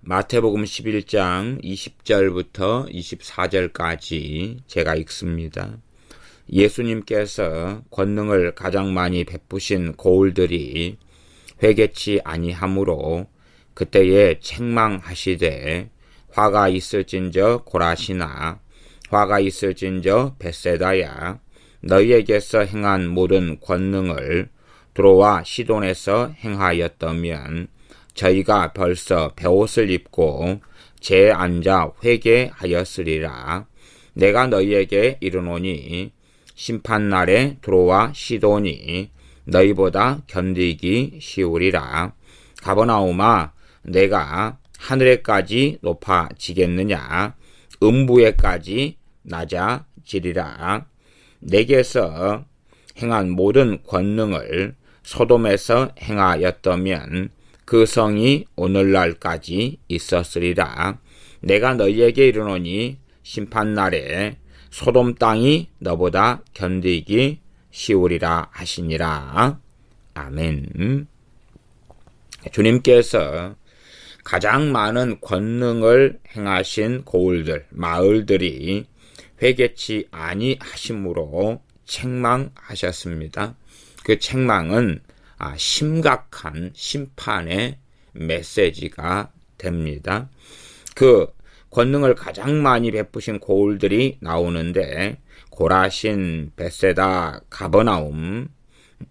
마태복음 11장 20절부터 24절까지 제가 읽습니다. 예수님께서 권능을 가장 많이 베푸신 고울들이 회개치 아니하므로 그때에 책망하시되 화가 있을진저 고라시나 화가 있을진저 벳세다야 너희에게서 행한 모든 권능을 두로와 시돈에서 행하였다면 저희가 벌써 베옷을 입고 재에 앉아 회개하였으리라. 내가 너희에게 이르노니 심판날에 두로와 시돈이 너희보다 견디기 쉬우리라. 가버나움아 내가 하늘에까지 높아지겠느냐 음부에까지 낮아지리라. 내게서 행한 모든 권능을 소돔에서 행하였다면 그 성이 오늘날까지 있었으리라. 내가 너희에게 이르노니 심판날에 소돔 땅이 너보다 견디기 쉬우리라 하시니라. 아멘. 주님께서 가장 많은 권능을 행하신 고을들, 마을들이 회개치 아니하심으로 책망하셨습니다. 그 책망은 심각한 심판의 메시지가 됩니다. 그 권능을 가장 많이 베푸신 고울들이 나오는데 고라신, 벳세다, 가버나움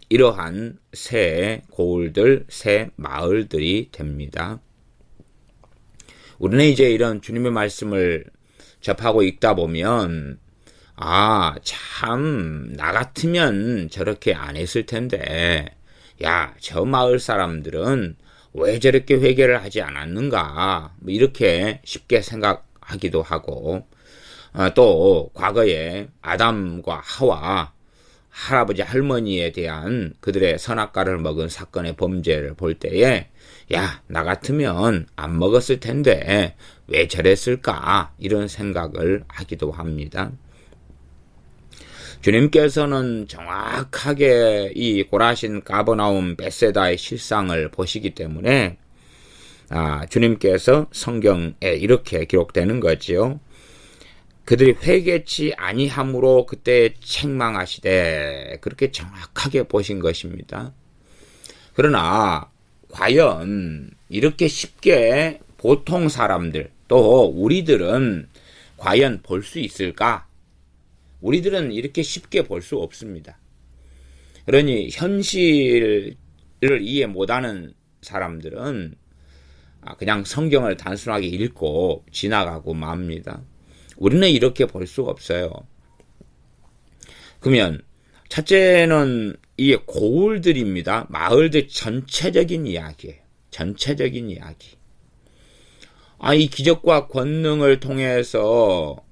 이러한 세 고울들, 세 마을들이 됩니다. 우리는 이제 이런 주님의 말씀을 접하고 읽다 보면 참 나 같으면 저렇게 안 했을 텐데 야, 저 마을 사람들은 왜 저렇게 회개를 하지 않았는가 이렇게 쉽게 생각하기도 하고 또 과거에 아담과 하와 할아버지 할머니에 대한 그들의 선악과를 먹은 사건의 범죄를 볼 때에 야, 나 같으면 안 먹었을 텐데 왜 저랬을까 이런 생각을 하기도 합니다. 주님께서는 정확하게 이 고라신, 가버나움, 벳세다의 실상을 보시기 때문에 주님께서 성경에 이렇게 기록되는 거지요. 그들이 회개치 아니함으로 그때 책망하시되 그렇게 정확하게 보신 것입니다. 그러나 과연 이렇게 쉽게 보통 사람들 또 우리들은 과연 볼 수 있을까? 우리들은 이렇게 쉽게 볼 수 없습니다. 그러니 현실을 이해 못하는 사람들은 그냥 성경을 단순하게 읽고 지나가고 맙니다. 우리는 이렇게 볼 수 없어요. 그러면 첫째는 이 고울들입니다. 마을들 전체적인 이야기예요. 전체적인 이야기. 이 기적과 권능을 통해서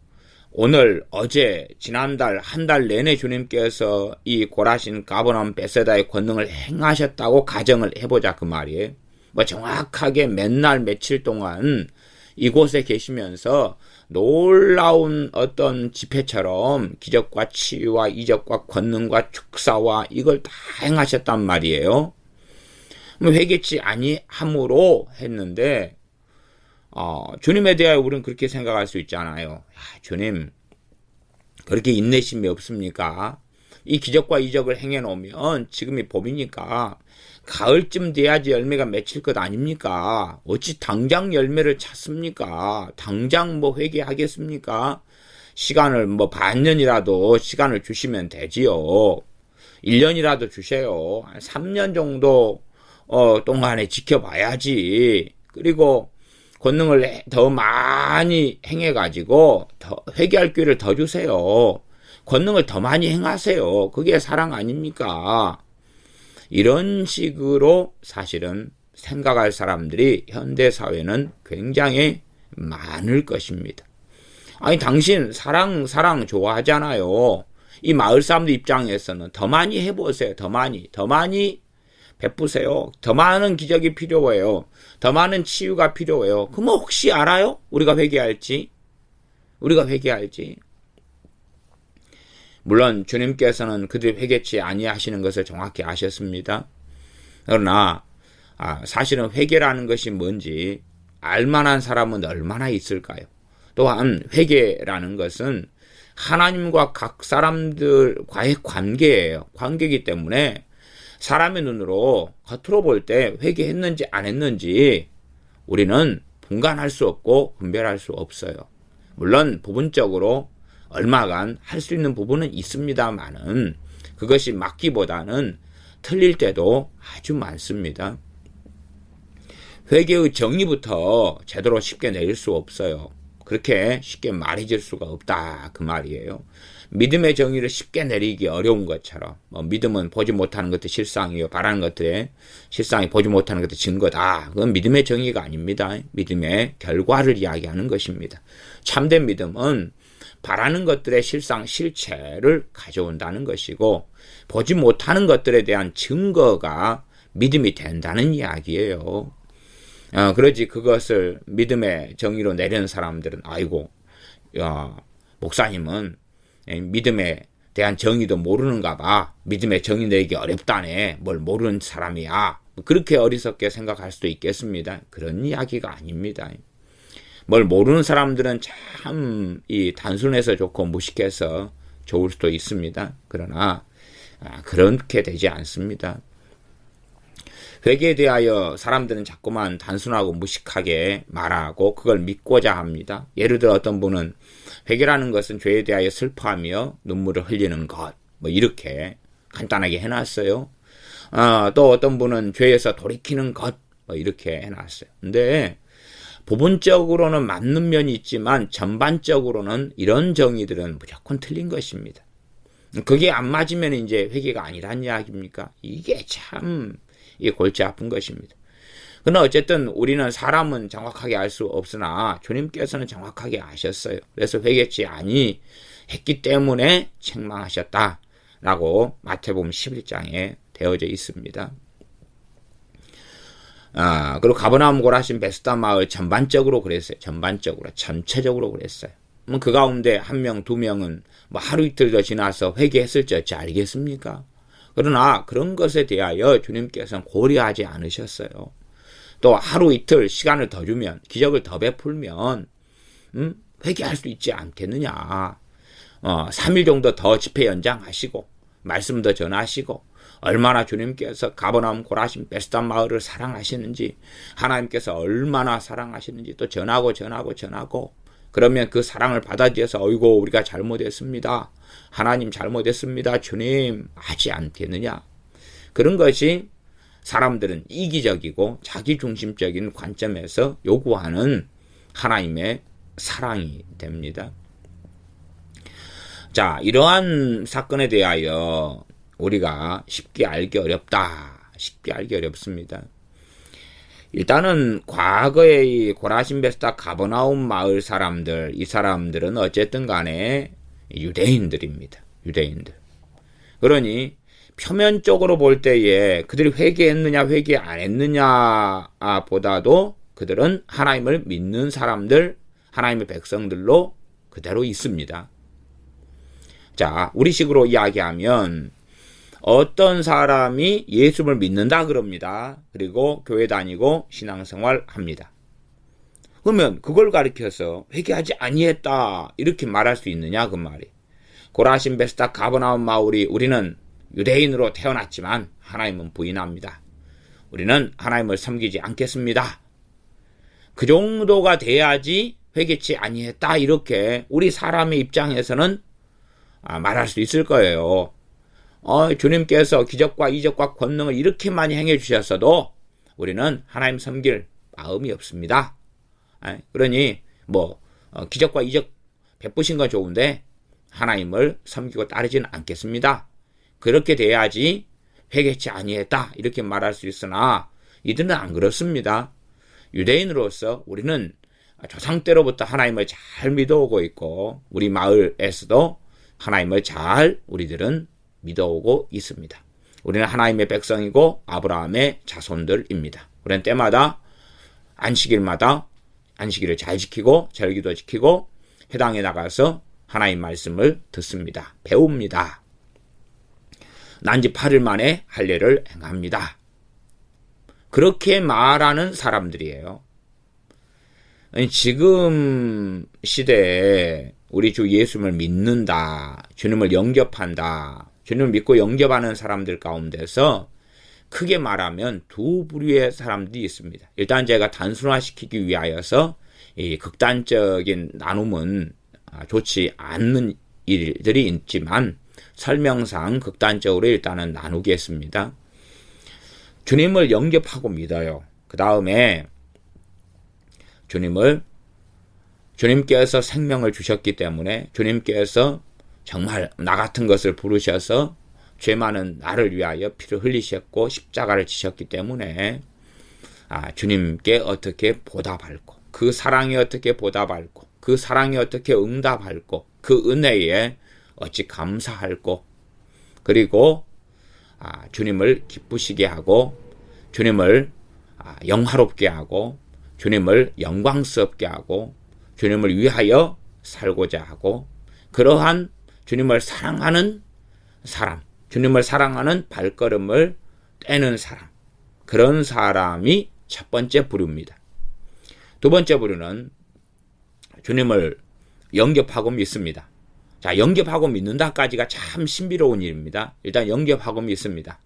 오늘, 어제, 지난달, 한 달 내내 주님께서 이 고라신, 가버나움, 벳세다의 권능을 행하셨다고 가정을 해보자 그 말이에요. 정확하게 맨날 며칠 동안 이곳에 계시면서 놀라운 어떤 집회처럼 기적과 치유와 이적과 권능과 축사와 이걸 다 행하셨단 말이에요. 회개치 아니함으로 했는데 주님에 대하여 우리는 그렇게 생각할 수 있잖아요. 주님 그렇게 인내심이 없습니까? 이 기적과 이적을 행해 놓으면 지금이 봄이니까 가을쯤 돼야지 열매가 맺힐 것 아닙니까? 어찌 당장 열매를 찾습니까? 당장 회개하겠습니까? 시간을 반년이라도 시간을 주시면 되지요. 1년이라도 주세요. 3년 정도 동안에 지켜봐야지. 그리고 권능을 더 많이 행해가지고 더 회개할 기회를 더 주세요. 권능을 더 많이 행하세요. 그게 사랑 아닙니까? 이런 식으로 사실은 생각할 사람들이 현대사회는 굉장히 많을 것입니다. 당신 사랑 좋아하잖아요. 이 마을 사람들 입장에서는 더 많이 해보세요. 더 많이 베푸세요. 더 많은 기적이 필요해요. 더 많은 치유가 필요해요. 그럼 혹시 알아요? 우리가 회개할지. 물론 주님께서는 그들이 회개치 아니하시는 것을 정확히 아셨습니다. 그러나 사실은 회개라는 것이 뭔지 알만한 사람은 얼마나 있을까요? 또한 회개라는 것은 하나님과 각 사람들과의 관계예요. 관계이기 때문에 사람의 눈으로 겉으로 볼 때 회개했는지 안 했는지 우리는 분간할 수 없고 분별할 수 없어요. 물론 부분적으로 얼마간 할 수 있는 부분은 있습니다만은 그것이 맞기보다는 틀릴 때도 아주 많습니다. 회개의 정의부터 제대로 쉽게 내릴 수 없어요. 그렇게 쉽게 말해질 수가 없다 그 말이에요. 믿음의 정의를 쉽게 내리기 어려운 것처럼 믿음은 보지 못하는 것도 실상이요 바라는 것들에 실상이 보지 못하는 것도 증거다. 그건 믿음의 정의가 아닙니다. 믿음의 결과를 이야기하는 것입니다. 참된 믿음은 바라는 것들의 실상 실체를 가져온다는 것이고 보지 못하는 것들에 대한 증거가 믿음이 된다는 이야기예요. 그러지 그것을 믿음의 정의로 내리는 사람들은 아이고 목사님은 믿음에 대한 정의도 모르는가 봐. 믿음의 정의 내기 어렵다네. 뭘 모르는 사람이야. 그렇게 어리석게 생각할 수도 있겠습니다. 그런 이야기가 아닙니다. 뭘 모르는 사람들은 참 단순해서 좋고 무식해서 좋을 수도 있습니다. 그러나 그렇게 되지 않습니다. 회개에 대하여 사람들은 자꾸만 단순하고 무식하게 말하고 그걸 믿고자 합니다. 예를 들어 어떤 분은 회개라는 것은 죄에 대하여 슬퍼하며 눈물을 흘리는 것 이렇게 간단하게 해놨어요. 또 어떤 분은 죄에서 돌이키는 것 이렇게 해놨어요. 근데 부분적으로는 맞는 면이 있지만 전반적으로는 이런 정의들은 무조건 틀린 것입니다. 그게 안 맞으면 이제 회개가 아니란 이야기입니까? 이게 참 골치 아픈 것입니다. 그러나 어쨌든 우리는 사람은 정확하게 알 수 없으나 주님께서는 정확하게 아셨어요. 그래서 회개치 아니했기 때문에 책망하셨다라고 마태복음 11장에 되어져 있습니다. 그리고 가버나움 고라신 베스다 마을 전반적으로 그랬어요. 전체적으로 그랬어요. 그 가운데 한 명, 두 명은 하루 이틀 더 지나서 회개했을지 어찌 알겠습니까? 그러나 그런 것에 대하여 주님께서는 고려하지 않으셨어요. 또 하루 이틀 시간을 더 주면, 기적을 더 베풀면 회개할 수 있지 않겠느냐. 3일 정도 더 집회 연장하시고 말씀 더 전하시고 얼마나 주님께서 가버나움 고라신 베스다 마을을 사랑하시는지, 하나님께서 얼마나 사랑하시는지 또 전하고 그러면 그 사랑을 받아들여서 어이고 우리가 잘못했습니다. 하나님 잘못했습니다. 주님 하지 않겠느냐. 그런 것이 사람들은 이기적이고 자기중심적인 관점에서 요구하는 하나님의 사랑이 됩니다. 자, 이러한 사건에 대하여 우리가 쉽게 알기 어렵습니다. 일단은 과거의 고라신 베스다 가버나움 마을 사람들, 이 사람들은 어쨌든 간에 유대인들입니다. 유대인들. 그러니 표면적으로 볼 때에 그들이 회개했느냐 회개 안 했느냐 보다도 그들은 하나님을 믿는 사람들, 하나님의 백성들로 그대로 있습니다. 자, 우리식으로 이야기하면 어떤 사람이 예수를 믿는다 그럽니다. 그리고 교회 다니고 신앙생활 합니다. 그러면 그걸 가리켜서 회개하지 아니했다 이렇게 말할 수 있느냐 그 말이. 고라신 베스다 가버나움 마을이 우리는 유대인으로 태어났지만 하나님은 부인합니다. 우리는 하나님을 섬기지 않겠습니다. 그 정도가 돼야지 회개치 아니했다 이렇게 우리 사람의 입장에서는 말할 수 있을 거예요. 주님께서 기적과 이적과 권능을 이렇게 많이 행해 주셨어도 우리는 하나님 섬길 마음이 없습니다. 그러니 기적과 이적 베푸신 건 좋은데 하나님을 섬기고 따르지는 않겠습니다. 그렇게 돼야지 회개치 아니했다 이렇게 말할 수 있으나 이들은 안 그렇습니다. 유대인으로서 우리는 조상 때로부터 하나님을 잘 믿어오고 있고 우리 마을에서도 하나님을 잘 우리들은 믿어오고 있습니다. 우리는 하나님의 백성이고 아브라함의 자손들입니다. 우리는 때마다 안식일마다 안식일을 잘 지키고 절기도 지키고 회당에 나가서 하나님 말씀을 듣습니다. 배웁니다. 난지 8일 만에 할례를 행합니다. 그렇게 말하는 사람들이에요. 아니, 지금 시대에 우리 주 예수님을 믿는다, 주님을 영접한다, 주님을 믿고 영접하는 사람들 가운데서 크게 말하면 두 부류의 사람들이 있습니다. 일단 제가 단순화시키기 위하여서 이 극단적인 나눔은 좋지 않는 일들이 있지만 설명상 극단적으로 일단은 나누겠습니다. 주님을 영접하고 믿어요. 그 다음에 주님께서 생명을 주셨기 때문에 주님께서 정말 나 같은 것을 부르셔서 죄 많은 나를 위하여 피를 흘리셨고 십자가를 지셨기 때문에 주님께 어떻게 보답할고, 그 사랑에 어떻게 보답할고, 그 사랑에 어떻게 응답할고, 그 은혜에 어찌 감사할고, 그리고 주님을 기쁘시게 하고, 주님을 영화롭게 하고, 주님을 영광스럽게 하고, 주님을 위하여 살고자 하고, 그러한 주님을 사랑하는 사람, 주님을 사랑하는 발걸음을 떼는 사람, 그런 사람이 첫 번째 부류입니다. 두 번째 부류는 주님을 영접하고 믿습니다. 자, 영접하고 믿는다까지가 참 신비로운 일입니다. 일단 영접하고 믿습니다.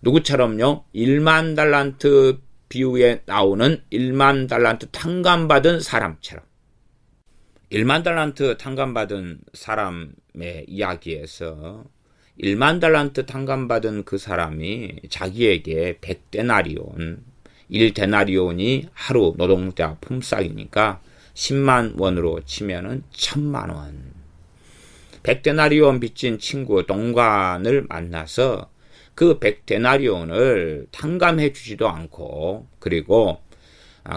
누구처럼요? 1만 달란트 비유에 나오는 1만 달란트 탕감받은 사람처럼. 1만 달란트 탕감받은 사람의 이야기에서 1만 달란트 탕감받은 그 사람이 자기에게 100데나리온, 1데나리온이 하루 노동자 품삯이니까 10만 원으로 치면은 1000만 원. 100데나리온 빚진 친구 동관을 만나서 그 100데나리온을 탕감해 주지도 않고, 그리고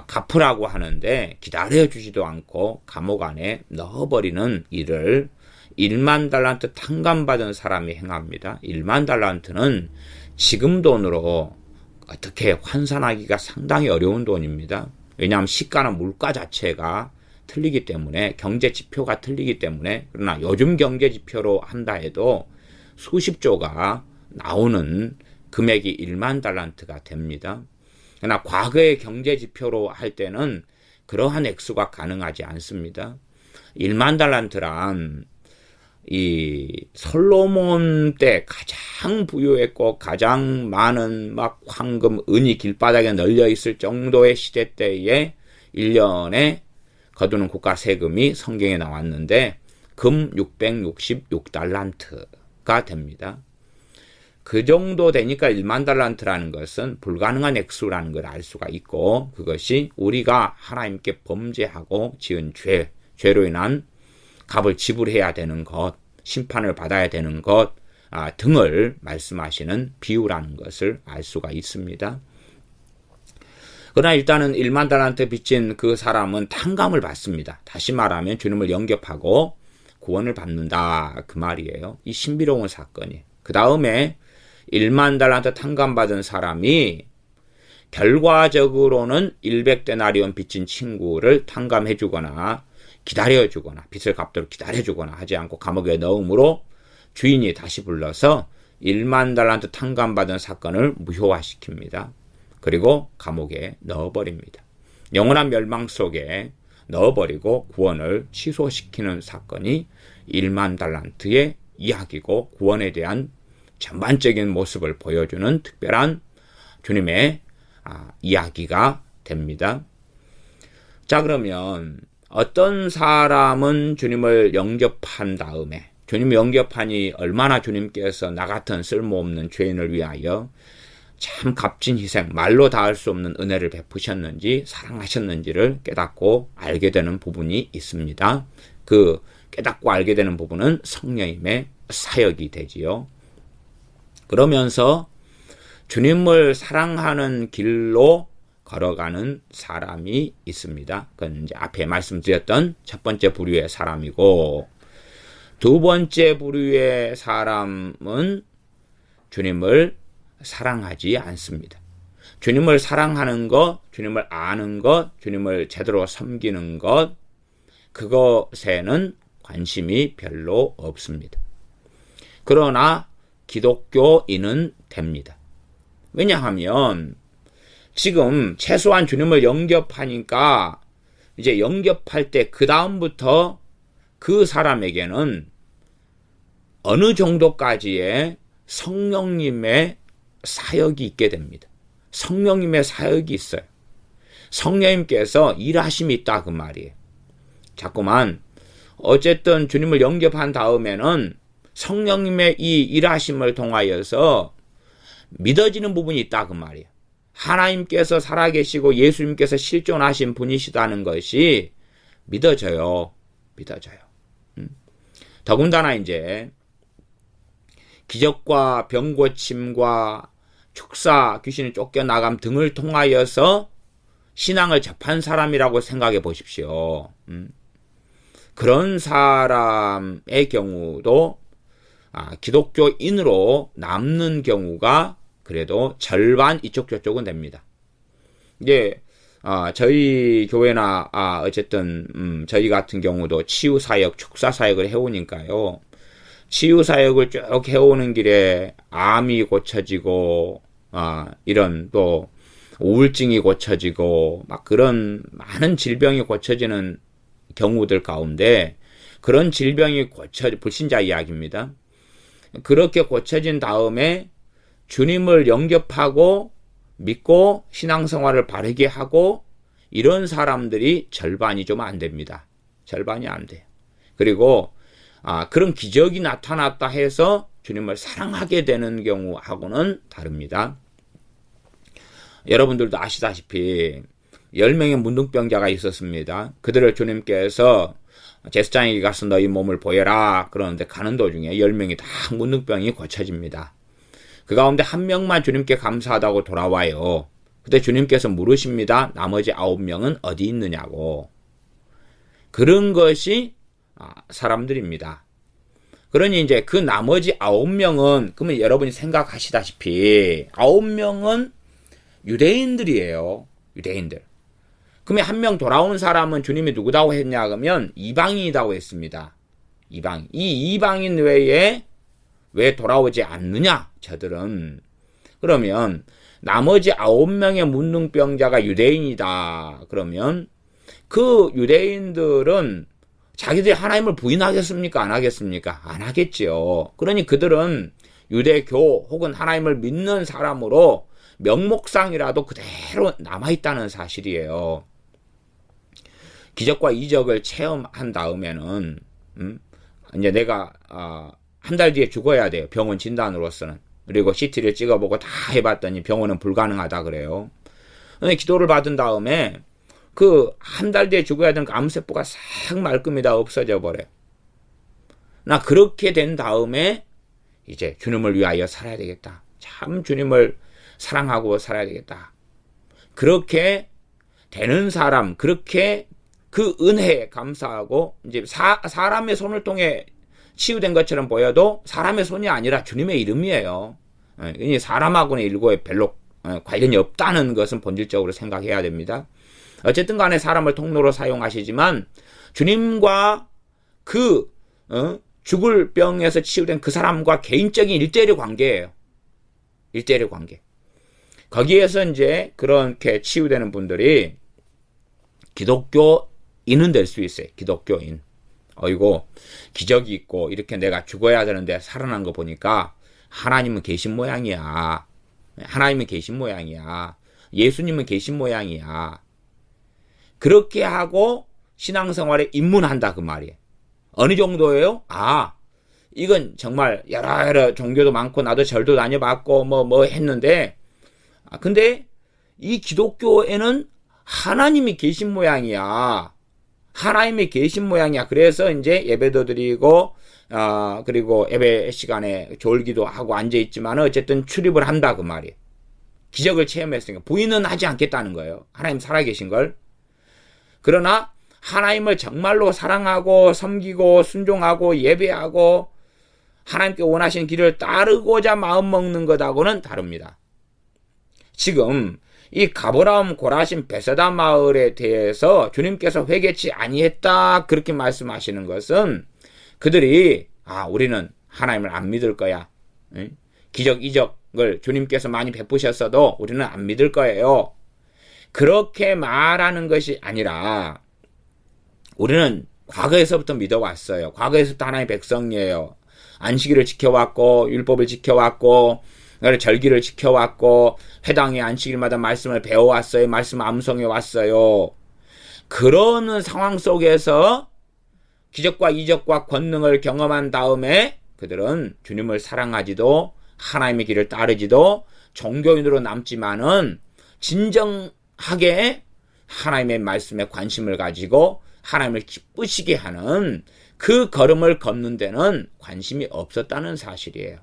갚으라고 하는데 기다려 주지도 않고 감옥 안에 넣어버리는 일을 1만 달란트 탕감받은 사람이 행합니다. 1만 달란트는 지금 돈으로 어떻게 환산하기가 상당히 어려운 돈입니다. 왜냐하면 시가나 물가 자체가 틀리기 때문에, 경제 지표가 틀리기 때문에. 그러나 요즘 경제 지표로 한다 해도 수십조가 나오는 금액이 1만 달란트가 됩니다. 그러나 과거의 경제 지표로 할 때는 그러한 액수가 가능하지 않습니다. 1만 달란트란 이 솔로몬 때 가장 부유했고 가장 많은 막 황금, 은이 길바닥에 널려 있을 정도의 시대 때에 1년에 거두는 국가 세금이 성경에 나왔는데 금 666달란트가 됩니다. 그 정도 되니까 1만 달란트라는 것은 불가능한 액수라는 걸 알 수가 있고, 그것이 우리가 하나님께 범죄하고 지은 죄로 인한 값을 지불해야 되는 것, 심판을 받아야 되는 것 등을 말씀하시는 비유라는 것을 알 수가 있습니다. 그러나 일단은 1만 달란트 빚진 그 사람은 탕감을 받습니다. 다시 말하면 주님을 영접하고 구원을 받는다, 그 말이에요. 이 신비로운 사건이. 그 다음에 1만 달란트 탕감받은 사람이 결과적으로는 100데나리온 빚진 친구를 탕감해주거나 기다려주거나 빚을 갚도록 기다려주거나 하지 않고 감옥에 넣음으로 주인이 다시 불러서 1만 달란트 탕감받은 사건을 무효화시킵니다. 그리고 감옥에 넣어버립니다. 영원한 멸망 속에 넣어버리고 구원을 취소시키는 사건이 1만 달란트의 이야기고, 구원에 대한 전반적인 모습을 보여주는 특별한 주님의 이야기가 됩니다. 자, 그러면 어떤 사람은 주님을 영접한 다음에, 주님 영접하니 얼마나 주님께서 나 같은 쓸모없는 죄인을 위하여 참 값진 희생, 말로 다 할 수 없는 은혜를 베푸셨는지, 사랑하셨는지를 깨닫고 알게 되는 부분이 있습니다. 그 깨닫고 알게 되는 부분은 성령님의 사역이 되지요. 그러면서 주님을 사랑하는 길로 걸어가는 사람이 있습니다. 그건 이제 앞에 말씀드렸던 첫 번째 부류의 사람이고, 두 번째 부류의 사람은 주님을 사랑하지 않습니다. 주님을 사랑하는 것, 주님을 아는 것, 주님을 제대로 섬기는 것, 그것에는 관심이 별로 없습니다. 그러나 기독교인은 됩니다. 왜냐하면 지금 최소한 주님을 영접하니까 이제 영접할 때 그 다음부터 그 사람에게는 어느 정도까지의 성령님의 사역이 있게 됩니다. 성령님의 사역이 있어요. 성령님께서 일하심이 있다 그 말이에요. 자꾸만 어쨌든 주님을 영접한 다음에는 성령님의 이 일하심을 통하여서 믿어지는 부분이 있다 그 말이에요. 하나님께서 살아계시고 예수님께서 실존하신 분이시다는 것이 믿어져요. 더군다나 이제 기적과 병고침과 축사, 귀신이 쫓겨나감 등을 통하여서 신앙을 접한 사람이라고 생각해 보십시오. 그런 사람의 경우도 기독교인으로 남는 경우가 그래도 절반 이쪽 저쪽은 됩니다. 이제 저희 교회나 어쨌든 저희 같은 경우도 치유 사역, 축사 사역을 해오니까요. 치유 사역을 쭉 해오는 길에 암이 고쳐지고 이런 또 우울증이 고쳐지고 막 그런 많은 질병이 고쳐지는 경우들 가운데 그런 질병이 불신자 이야기입니다. 그렇게 고쳐진 다음에 주님을 영접하고 믿고 신앙생활을 바르게 하고 이런 사람들이 절반이 좀 안 됩니다. 절반이 안 돼요. 그리고 그런 기적이 나타났다 해서 주님을 사랑하게 되는 경우하고는 다릅니다. 여러분들도 아시다시피 10명의 문둥병자가 있었습니다. 그들을 주님께서 제사장에게 가서 너희 몸을 보여라 그러는데 가는 도중에 10명이 다 문둥병이 고쳐집니다. 그 가운데 한 명만 주님께 감사하다고 돌아와요. 그때 주님께서 물으십니다. 나머지 9명은 어디 있느냐고. 그런 것이 사람들입니다. 그러니 이제 그 나머지 9명은 그러면 여러분이 생각하시다시피 9명은 유대인들이에요. 유대인들. 그러면 한 명 돌아온 사람은 주님이 누구다고 했냐 그러면 이방인이라고 했습니다. 이방인. 이 이방인 외에 왜 돌아오지 않느냐 저들은. 그러면 나머지 9명의 문둥병자가 유대인이다. 그러면 그 유대인들은 자기들이 하나님을 부인하겠습니까? 안 하겠습니까? 안 하겠지요. 그러니 그들은 유대교 혹은 하나님을 믿는 사람으로 명목상이라도 그대로 남아있다는 사실이에요. 기적과 이적을 체험한 다음에는 이제 내가 한 달 뒤에 죽어야 돼요. 병원 진단으로서는. 그리고 CT를 찍어보고 다 해봤더니 병원은 불가능하다 그래요. 근데 기도를 받은 다음에 그 한 달 뒤에 죽어야 되는 암세포가 싹 말끔히 다 없어져 버려요. 나 그렇게 된 다음에 이제 주님을 위하여 살아야 되겠다. 참 주님을 사랑하고 살아야 되겠다. 그렇게 되는 사람, 그렇게 그 은혜에 감사하고 이제 사람의 손을 통해 치유된 것처럼 보여도 사람의 손이 아니라 주님의 이름이에요. 사람하고는 일고에 별로 관련이 없다는 것은 본질적으로 생각해야 됩니다. 어쨌든 간에 사람을 통로로 사용하시지만 주님과 그 죽을 병에서 치유된 그 사람과 개인적인 1대1의 관계예요. 1대1의 관계. 거기에서 이제 그렇게 치유되는 분들이 기독교인은 될 수 있어요. 기독교인. 어이고 기적이 있고 이렇게 내가 죽어야 되는데 살아난 거 보니까 하나님은 계신 모양이야. 하나님은 계신 모양이야. 예수님은 계신 모양이야. 그렇게 하고 신앙생활에 입문한다 그 말이에요. 어느 정도예요? 이건 정말 여러 종교도 많고 나도 절도 다녀봤고 뭐 했는데 근데 이 기독교에는 하나님이 계신 모양이야. 하나님이 계신 모양이야. 그래서 이제 예배도 드리고 그리고 예배 시간에 졸기도 하고 앉아있지만 어쨌든 출입을 한다 그 말이에요. 기적을 체험했으니까 부인은 하지 않겠다는 거예요. 하나님 살아계신 걸. 그러나 하나님을 정말로 사랑하고 섬기고 순종하고 예배하고 하나님께 원하시는 길을 따르고자 마음먹는 것하고는 다릅니다. 지금 이 가버나움 고라신 베세다 마을에 대해서 주님께서 회개치 아니했다 그렇게 말씀하시는 것은 그들이 우리는 하나님을 안 믿을 거야. 기적 이적을 주님께서 많이 베푸셨어도 우리는 안 믿을 거예요. 그렇게 말하는 것이 아니라 우리는 과거에서부터 믿어왔어요. 과거에서부터 하나님의 백성이에요. 안식일을 지켜왔고 율법을 지켜왔고 절기를 지켜왔고 회당의 안식일마다 말씀을 배워왔어요. 말씀 암송해 왔어요. 그러는 상황 속에서 기적과 이적과 권능을 경험한 다음에 그들은 주님을 사랑하지도 하나님의 길을 따르지도 종교인으로 남지만은 진정하게 하나님의 말씀에 관심을 가지고 하나님을 기쁘시게 하는 그 걸음을 걷는 데는 관심이 없었다는 사실이에요.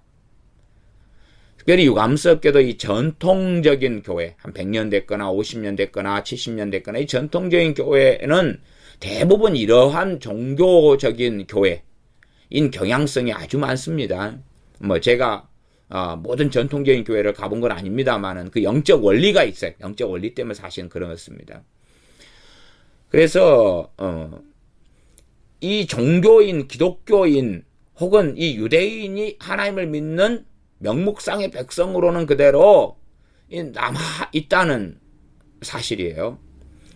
특별히 유감스럽게도 이 전통적인 교회, 한 100년 됐거나 50년 됐거나 70년 됐거나 이 전통적인 교회는 대부분 이러한 종교적인 교회인 경향성이 아주 많습니다. 뭐 제가 모든 전통적인 교회를 가본 건 아닙니다만은 그 영적 원리가 있어요. 영적 원리 때문에 사실은 그렇습니다. 그래서 이 종교인, 기독교인 혹은 이 유대인이 하나님을 믿는 명목상의 백성으로는 그대로 남아 있다는 사실이에요.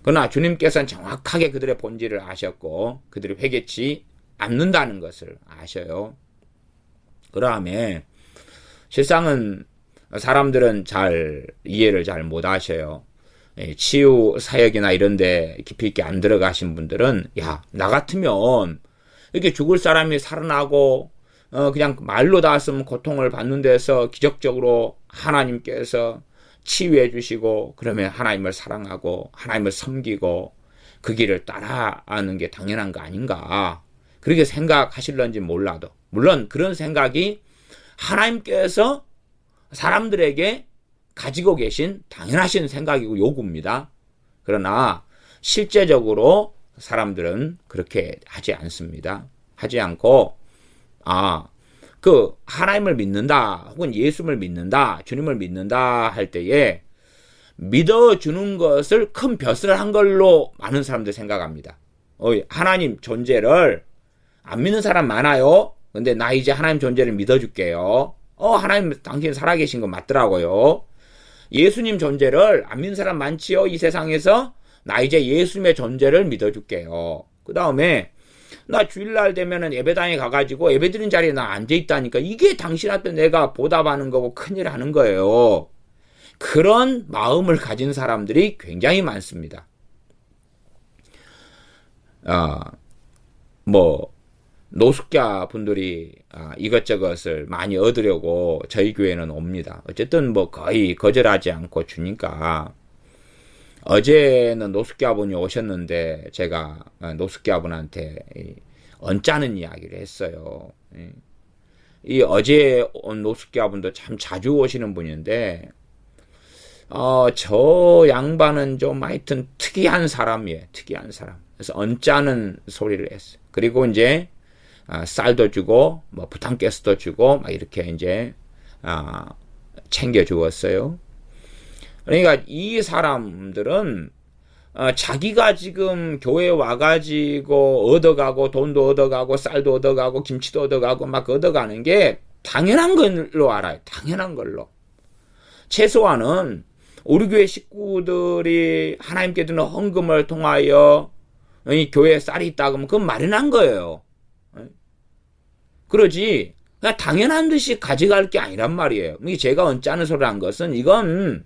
그러나 주님께서는 정확하게 그들의 본질을 아셨고 그들이 회개치 않는다는 것을 아셔요. 그러함에 실상은 사람들은 잘 이해를 잘 못하셔요. 치유 사역이나 이런 데 깊이 있게 안 들어가신 분들은 야, 나 같으면 이렇게 죽을 사람이 살아나고 그냥 말로 닿았으면 고통을 받는 데서 기적적으로 하나님께서 치유해 주시고 그러면 하나님을 사랑하고 하나님을 섬기고 그 길을 따라가는 게 당연한 거 아닌가 그렇게 생각하실런지 몰라도 물론 그런 생각이 하나님께서 사람들에게 가지고 계신 당연하신 생각이고 요구입니다. 그러나 실제적으로 사람들은 그렇게 하지 않습니다. 하지 않고 그 하나님을 믿는다 혹은 예수를 믿는다 주님을 믿는다 할 때에 믿어주는 것을 큰 벼슬을 한 걸로 많은 사람들이 생각합니다. 하나님 존재를 안 믿는 사람 많아요. 근데 나 이제 하나님 존재를 믿어줄게요. 하나님 당신 살아계신 거 맞더라고요. 예수님 존재를 안 믿는 사람 많지요. 이 세상에서 나 이제 예수님의 존재를 믿어줄게요. 그 다음에 나 주일날 되면은 예배당에 가가지고 예배드린 자리에 나 앉아있다니까 이게 당신한테 내가 보답하는 거고 큰일 하는 거예요. 그런 마음을 가진 사람들이 굉장히 많습니다. 노숙자 분들이 이것저것을 많이 얻으려고 저희 교회는 옵니다. 어쨌든 거의 거절하지 않고 주니까 어제는 노숙자분이 오셨는데 제가 노숙자분한테 언짢은 이야기를 했어요. 이 어제 온 노숙자분도 참 자주 오시는 분인데 저 양반은 좀 하여튼 특이한 사람이에요. 특이한 사람. 그래서 언짢은 소리를 했어요. 그리고 이제 쌀도 주고 부탄가스도 주고 막 이렇게 이제 챙겨 주었어요. 그러니까 이 사람들은 자기가 지금 교회에 와가지고 얻어가고 돈도 얻어가고 쌀도 얻어가고 김치도 얻어가고 막 얻어가는 게 당연한 걸로 알아요. 당연한 걸로. 최소한은 우리 교회 식구들이 하나님께 드는 헌금을 통하여 이 교회에 쌀이 있다 그러면 그건 마련한 거예요. 그러지 그냥 당연한 듯이 가져갈 게 아니란 말이에요. 제가 언짢은 소리를 한 것은 이건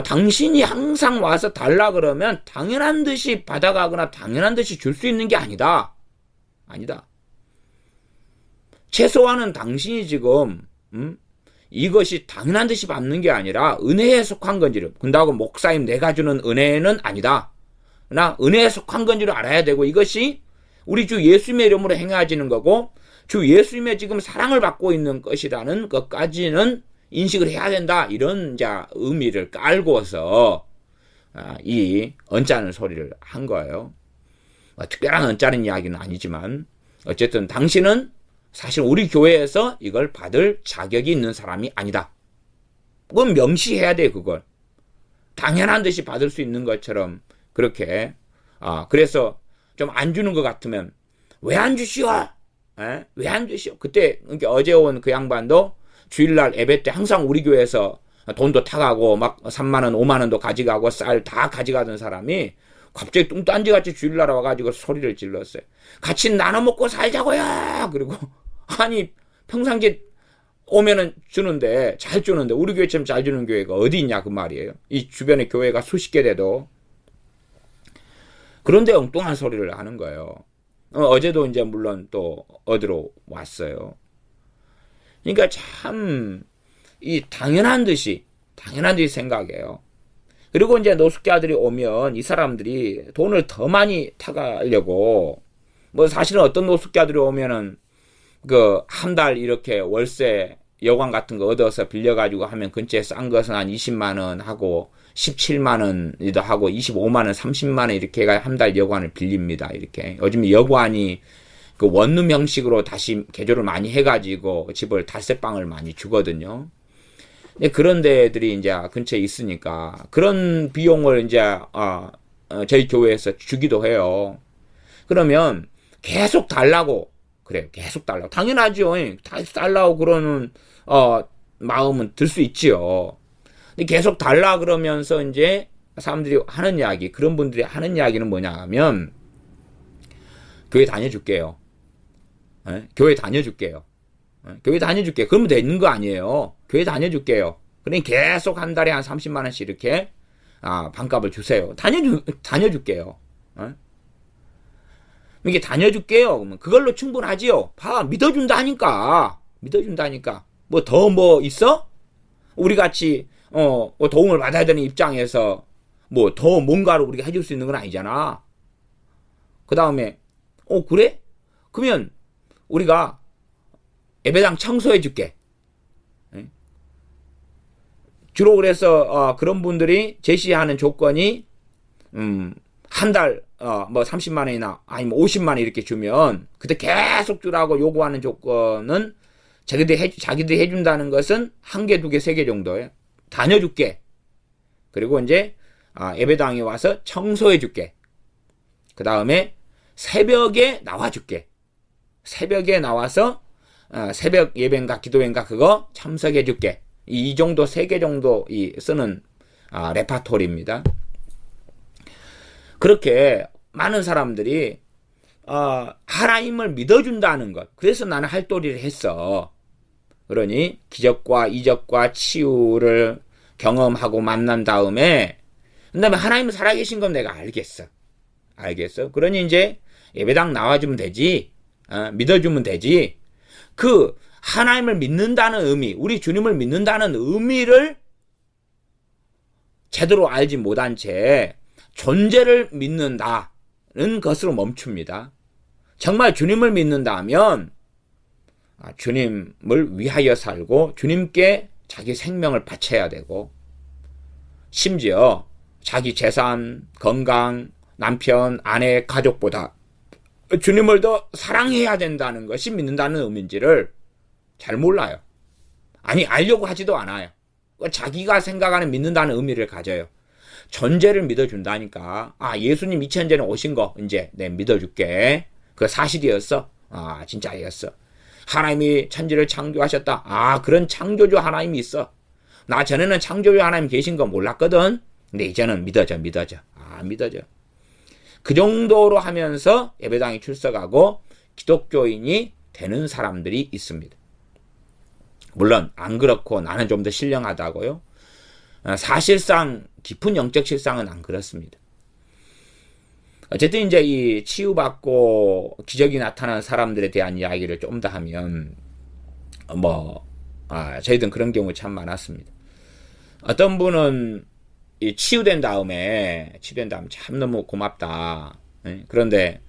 당신이 항상 와서 달라 그러면 당연한 듯이 받아가거나 당연한 듯이 줄 수 있는 게 아니다. 아니다. 최소한은 당신이 지금 이것이 당연한 듯이 받는 게 아니라 은혜에 속한 건지를 근다고 목사님 내가 주는 은혜는 아니다. 나 은혜에 속한 건지를 알아야 되고 이것이 우리 주 예수님의 이름으로 행해지는 거고 주 예수님의 지금 사랑을 받고 있는 것이라는 것까지는 인식을 해야 된다. 이런 의미를 깔고서 이 언짢은 소리를 한 거예요. 특별한 언짢은 이야기는 아니지만 어쨌든 당신은 사실 우리 교회에서 이걸 받을 자격이 있는 사람이 아니다. 그건 명시해야 돼. 그걸 당연한 듯이 받을 수 있는 것처럼 그렇게 그래서 좀 안 주는 것 같으면 왜 안 주시오? 왜 안 주시오? 그때 어제 온 그 양반도 주일날 예배 때 항상 우리 교회에서 돈도 타가고 막 3만 원, 5만 원도 가져가고 쌀 다 가져가던 사람이 갑자기 뚱딴지같이 주일날 와가지고 소리를 질렀어요. 같이 나눠 먹고 살자고요. 그리고 아니 평상시에 오면은 주는데 잘 주는데 우리 교회처럼 잘 주는 교회가 어디 있냐 그 말이에요. 이 주변에 교회가 수십 개 돼도 그런데 엉뚱한 소리를 하는 거예요. 어제도 이제 물론 또 어디로 왔어요. 그러니까 참 이 당연한 듯이 생각해요. 그리고 이제 노숙자들이 오면 이 사람들이 돈을 더 많이 타가려고 뭐 사실은 어떤 노숙자들이 오면은 그 한 달 이렇게 월세 여관 같은 거 얻어서 빌려가지고 하면 근처에 싼 것은 한 20만 원 하고 17만 원이도 하고 25만 원, 30만 원 이렇게 한 달 여관을 빌립니다. 이렇게 요즘 여관이 그 원룸 형식으로 다시 개조를 많이 해가지고 집을 닷새방을 많이 주거든요. 그런 데들이 이제 근처에 있으니까 그런 비용을 이제 저희 교회에서 주기도 해요. 그러면 계속 달라고 그래요. 계속 달라고. 당연하죠. 다 달라고 그러는 마음은 들 수 있지요. 근데 계속 달라 그러면서 이제 사람들이 하는 이야기, 그런 분들이 하는 이야기는 뭐냐 하면 교회 다녀줄게요. 교회 다녀줄게요. 교회 다녀줄게요. 그러면 되는 거 아니에요. 교회 다녀줄게요. 그러니 계속 한 달에 한 30만 원씩 이렇게 반값을 주세요. 다녀줄게요. 이게 다녀줄게요. 그러면 그걸로 충분하지요. 믿어준다니까. 뭐 더 뭐 있어? 우리 같이 도움을 받아야 되는 입장에서 뭐 더 뭔가를 우리가 해줄 수 있는 건 아니잖아. 그 다음에 그래? 그러면 우리가 예배당 청소해 줄게. 주로 그래서 그런 분들이 제시하는 조건이 한 달 뭐 30만 원이나 아니면 50만 원 이렇게 주면 그때 계속 주라고 요구하는 조건은 자기들이 해준다는 것은 한 개, 두 개, 세 개 정도예요. 다녀줄게. 그리고 이제 예배당에 와서 청소해 줄게. 그 다음에 새벽에 나와줄게. 새벽에 나와서 새벽 예배인가 기도회인가 그거 참석해 줄게. 이 정도 세 개 정도 쓰는 레파토리입니다. 그렇게 많은 사람들이 하나님을 믿어준다는 것. 그래서 나는 할도리를 했어. 그러니 기적과 이적과 치유를 경험하고 만난 다음에 그다음에 하나님은 살아계신 건 내가 알겠어. 그러니 이제 예배당 나와주면 되지. 믿어주면 되지. 그 하나님을 믿는다는 의미, 우리 주님을 믿는다는 의미를 제대로 알지 못한 채 존재를 믿는다는 것으로 멈춥니다. 정말 주님을 믿는다면 주님을 위하여 살고 주님께 자기 생명을 바쳐야 되고 심지어 자기 재산, 건강, 남편, 아내, 가족보다 주님을 더 사랑해야 된다는 것이 믿는다는 의미인지를 잘 몰라요. 아니 알려고 하지도 않아요. 자기가 생각하는 믿는다는 의미를 가져요. 존재를 믿어준다니까. 예수님 2000년 전에 오신 거 이제 내 믿어줄게. 그거 사실이었어? 진짜였어. 하나님이 천지를 창조하셨다. 그런 창조주 하나님이 있어. 나 전에는 창조주 하나님 계신 거 몰랐거든. 근데 이제는 믿어져. 믿어져. 그 정도로 하면서 예배당에 출석하고 기독교인이 되는 사람들이 있습니다. 물론 안 그렇고 나는 좀 더 신령하다고요. 사실상 깊은 영적 실상은 안 그렇습니다. 어쨌든 이제 이 치유받고 기적이 나타난 사람들에 대한 이야기를 좀 더 하면 저희들은 그런 경우 참 많았습니다. 어떤 분은 이 치유된 다음에 참 너무 고맙다. 그런데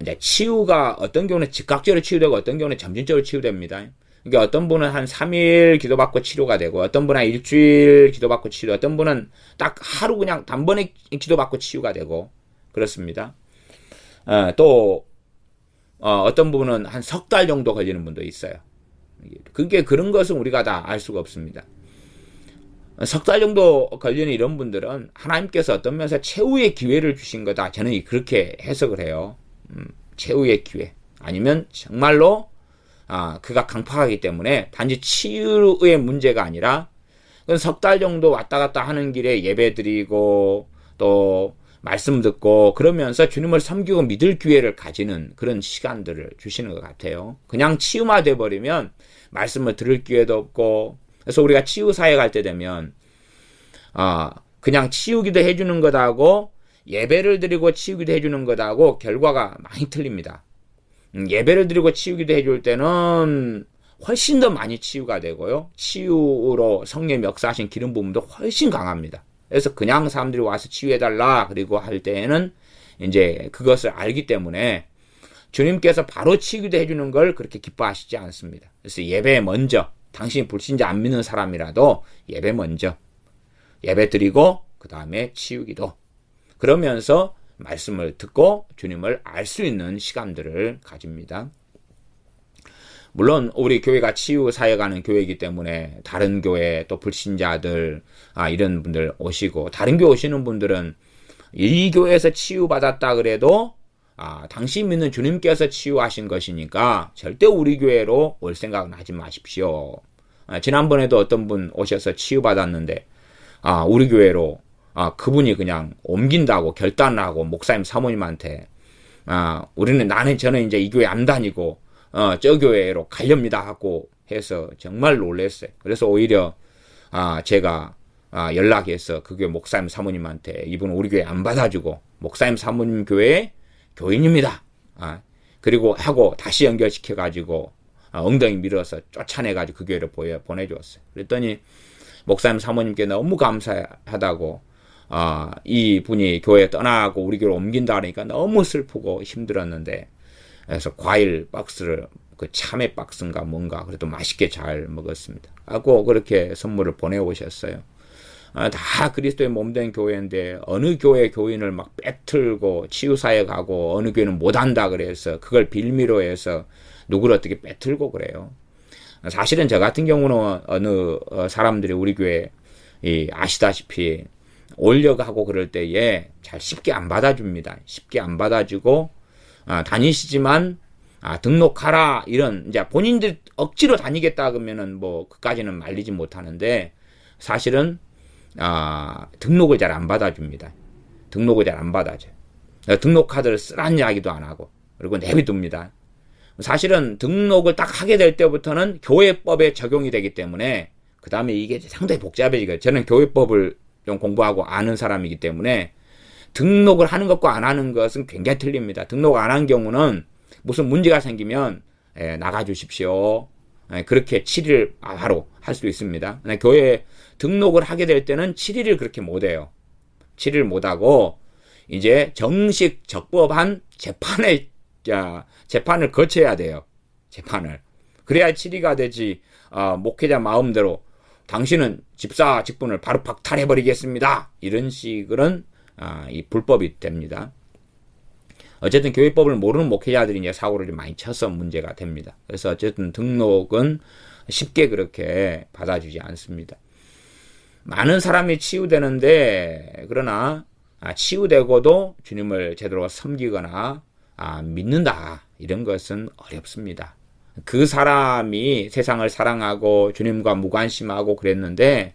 이제 치유가 어떤 경우는 즉각적으로 치유되고 어떤 경우는 점진적으로 치유됩니다. 그러니까 어떤 분은 한 3일 기도받고 치료가 되고 어떤 분은 한 일주일 기도받고 치료, 어떤 분은 딱 하루 그냥 단번에 기도받고 치유가 되고 그렇습니다. 또 어떤 분은 한 석 달 정도 걸리는 분도 있어요. 그게 그런 것은 우리가 다 알 수가 없습니다. 석 달 정도 걸리는 이런 분들은 하나님께서 어떤 면에서 최후의 기회를 주신 거다. 저는 그렇게 해석을 해요. 최후의 기회. 아니면 정말로 그가 강팍하기 때문에 단지 치유의 문제가 아니라 석 달 정도 왔다 갔다 하는 길에 예배 드리고 또 말씀 듣고 그러면서 주님을 섬기고 믿을 기회를 가지는 그런 시간들을 주시는 것 같아요. 그냥 치유화돼 버리면 말씀을 들을 기회도 없고, 그래서 우리가 치유사에 갈 때 되면 그냥 치유기도 해주는 것하고 예배를 드리고 치유기도 해주는 것하고 결과가 많이 틀립니다. 예배를 드리고 치유기도 해줄 때는 훨씬 더 많이 치유가 되고요. 치유로 성령 역사하신 기름 부음도 훨씬 강합니다. 그래서 그냥 사람들이 와서 치유해달라 그리고 할 때에는 이제 그것을 알기 때문에 주님께서 바로 치유도 해주는 걸 그렇게 기뻐하시지 않습니다. 그래서 예배 먼저, 당신이 불신자 안 믿는 사람이라도 예배 먼저, 예배 드리고 그 다음에 치유기도, 그러면서 말씀을 듣고 주님을 알 수 있는 시간들을 가집니다. 물론 우리 교회가 치유사에 가는 교회이기 때문에 다른 교회 또 불신자들 이런 분들 오시고, 다른 교회 오시는 분들은 이 교회에서 치유받았다 그래도 당신 믿는 주님께서 치유하신 것이니까 절대 우리 교회로 올 생각은 하지 마십시오. 지난번에도 어떤 분 오셔서 치유받았는데 우리 교회로 그분이 그냥 옮긴다고 결단을 하고 목사님 사모님한테 저는 이제 이 교회 안 다니고 저 교회로 가렵니다 하고 해서 정말 놀랐어요. 그래서 오히려 제가 연락해서 그 교회 목사님 사모님한테 이분은 우리 교회 안 받아주고 목사님 사모님 교회 교인입니다. 그리고 하고 다시 연결시켜가지고 엉덩이 밀어서 쫓아내가지고 그 교회로 보내주었어요. 그랬더니 목사님 사모님께 너무 감사하다고 이 분이 교회 떠나고 우리 교회로 옮긴다 하니까 너무 슬프고 힘들었는데, 그래서 과일 박스를 그 참외 박스인가 뭔가 그래도 맛있게 잘 먹었습니다. 하고 그렇게 선물을 보내오셨어요. 다 그리스도의 몸된 교회인데 어느 교회 교인을 막 빼틀고 치유사에 가고 어느 교회는 못한다 그래서 그걸 빌미로 해서 누구를 어떻게 빼틀고 그래요. 사실은 저 같은 경우는 어느 사람들이 우리 교회 아시다시피 오려고 하고 그럴 때에 잘 쉽게 안 받아줍니다. 쉽게 안 받아주고 다니시지만 등록하라 이런, 이제 본인들 억지로 다니겠다 그러면은 뭐 그까지는 말리지 못하는데, 사실은 등록을 잘 안 받아줍니다. 등록을 잘 안 받아줘요. 등록 카드를 쓰란 이야기도 안 하고 그리고 내비둡니다. 사실은 등록을 딱 하게 될 때부터는 교회법에 적용이 되기 때문에 그 다음에 이게 상당히 복잡해지거든요. 저는 교회법을 좀 공부하고 아는 사람이기 때문에 등록을 하는 것과 안 하는 것은 굉장히 틀립니다. 등록 안 한 경우는 무슨 문제가 생기면 나가주십시오. 그렇게 7일 바로 할 수 있습니다. 교회 등록을 하게 될 때는 7일을 그렇게 못해요. 7일 못하고 이제 정식 적법한 재판을 거쳐야 돼요. 재판을. 그래야 7위가 되지. 목회자 마음대로 당신은 집사 직분을 바로 박탈해버리겠습니다. 이런 식으로는 이 불법이 됩니다. 어쨌든 교회법을 모르는 목회자들이 이제 사고를 많이 쳐서 문제가 됩니다. 그래서 어쨌든 등록은 쉽게 그렇게 받아주지 않습니다. 많은 사람이 치유되는데, 그러나 치유되고도 주님을 제대로 섬기거나 믿는다, 이런 것은 어렵습니다. 그 사람이 세상을 사랑하고 주님과 무관심하고 그랬는데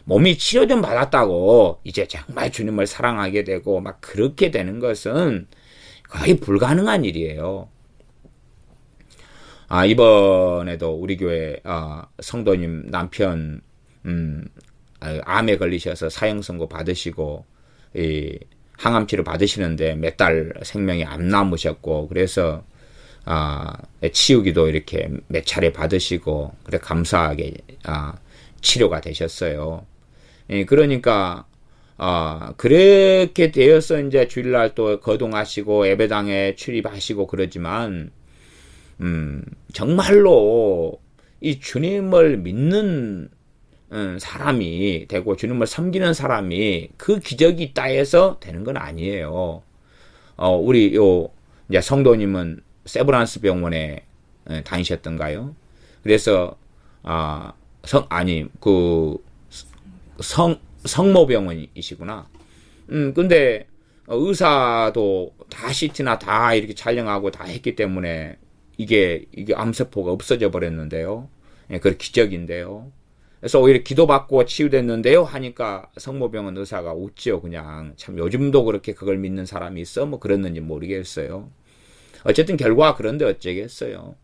몸이 치료 좀 받았다고 이제 정말 주님을 사랑하게 되고 막 그렇게 되는 것은 거의 불가능한 일이에요. 이번에도 우리 교회 성도님 남편 암에 걸리셔서 사형선고 받으시고 항암치료 받으시는데 몇 달 생명이 안 남으셨고, 그래서 치유기도 이렇게 몇 차례 받으시고 그래 감사하게 치료가 되셨어요. 그러니까 그렇게 되어서 이제 주일날 또 거동하시고 예배당에 출입하시고 그러지만 정말로 이 주님을 믿는 사람이 되고 주님을 섬기는 사람이 그 기적이 있다 해서 되는 건 아니에요. 우리 이제 성도님은 세브란스 병원에 다니셨던가요? 그래서 성모병원이시구나. 근데 의사도 다 CT나 다 이렇게 촬영하고 다 했기 때문에 이게 암세포가 없어져 버렸는데요. 그 기적인데요. 그래서 오히려 기도받고 치유됐는데요 하니까 성모병원 의사가 웃지요. 그냥 참 요즘도 그렇게 그걸 믿는 사람이 있어? 뭐 그랬는지 모르겠어요. 어쨌든 결과가 그런데 어쩌겠어요.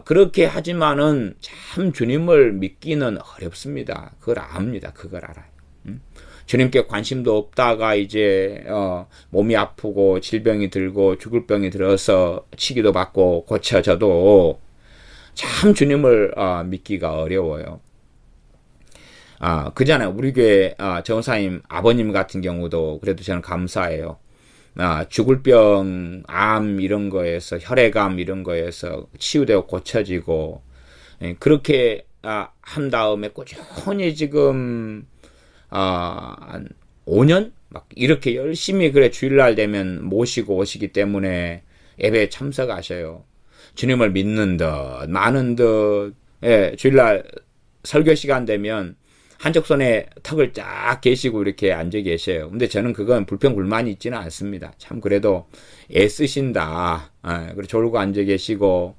그렇게 하지만은 참 주님을 믿기는 어렵습니다. 그걸 압니다. 그걸 알아요. 주님께 관심도 없다가 이제 몸이 아프고 질병이 들고 죽을 병이 들어서 치기도 받고 고쳐져도 참 주님을 믿기가 어려워요. 그잖아요. 우리 교회 전사님 아버님 같은 경우도 그래도 저는 감사해요. 죽을 병, 암 이런 거에서 혈액암 이런 거에서 치유되고 고쳐지고 그렇게 한 다음에 꾸준히 지금 한 5년 막 이렇게 열심히 그래 주일날 되면 모시고 오시기 때문에 예배에 참석하셔요. 주님을 믿는 듯 많은 듯 주일날 설교 시간 되면 한쪽 손에 턱을 쫙 계시고 이렇게 앉아 계셔요. 근데 저는 그건 불평불만이 있지는 않습니다. 참 그래도 애쓰신다. 그리고 졸고 앉아 계시고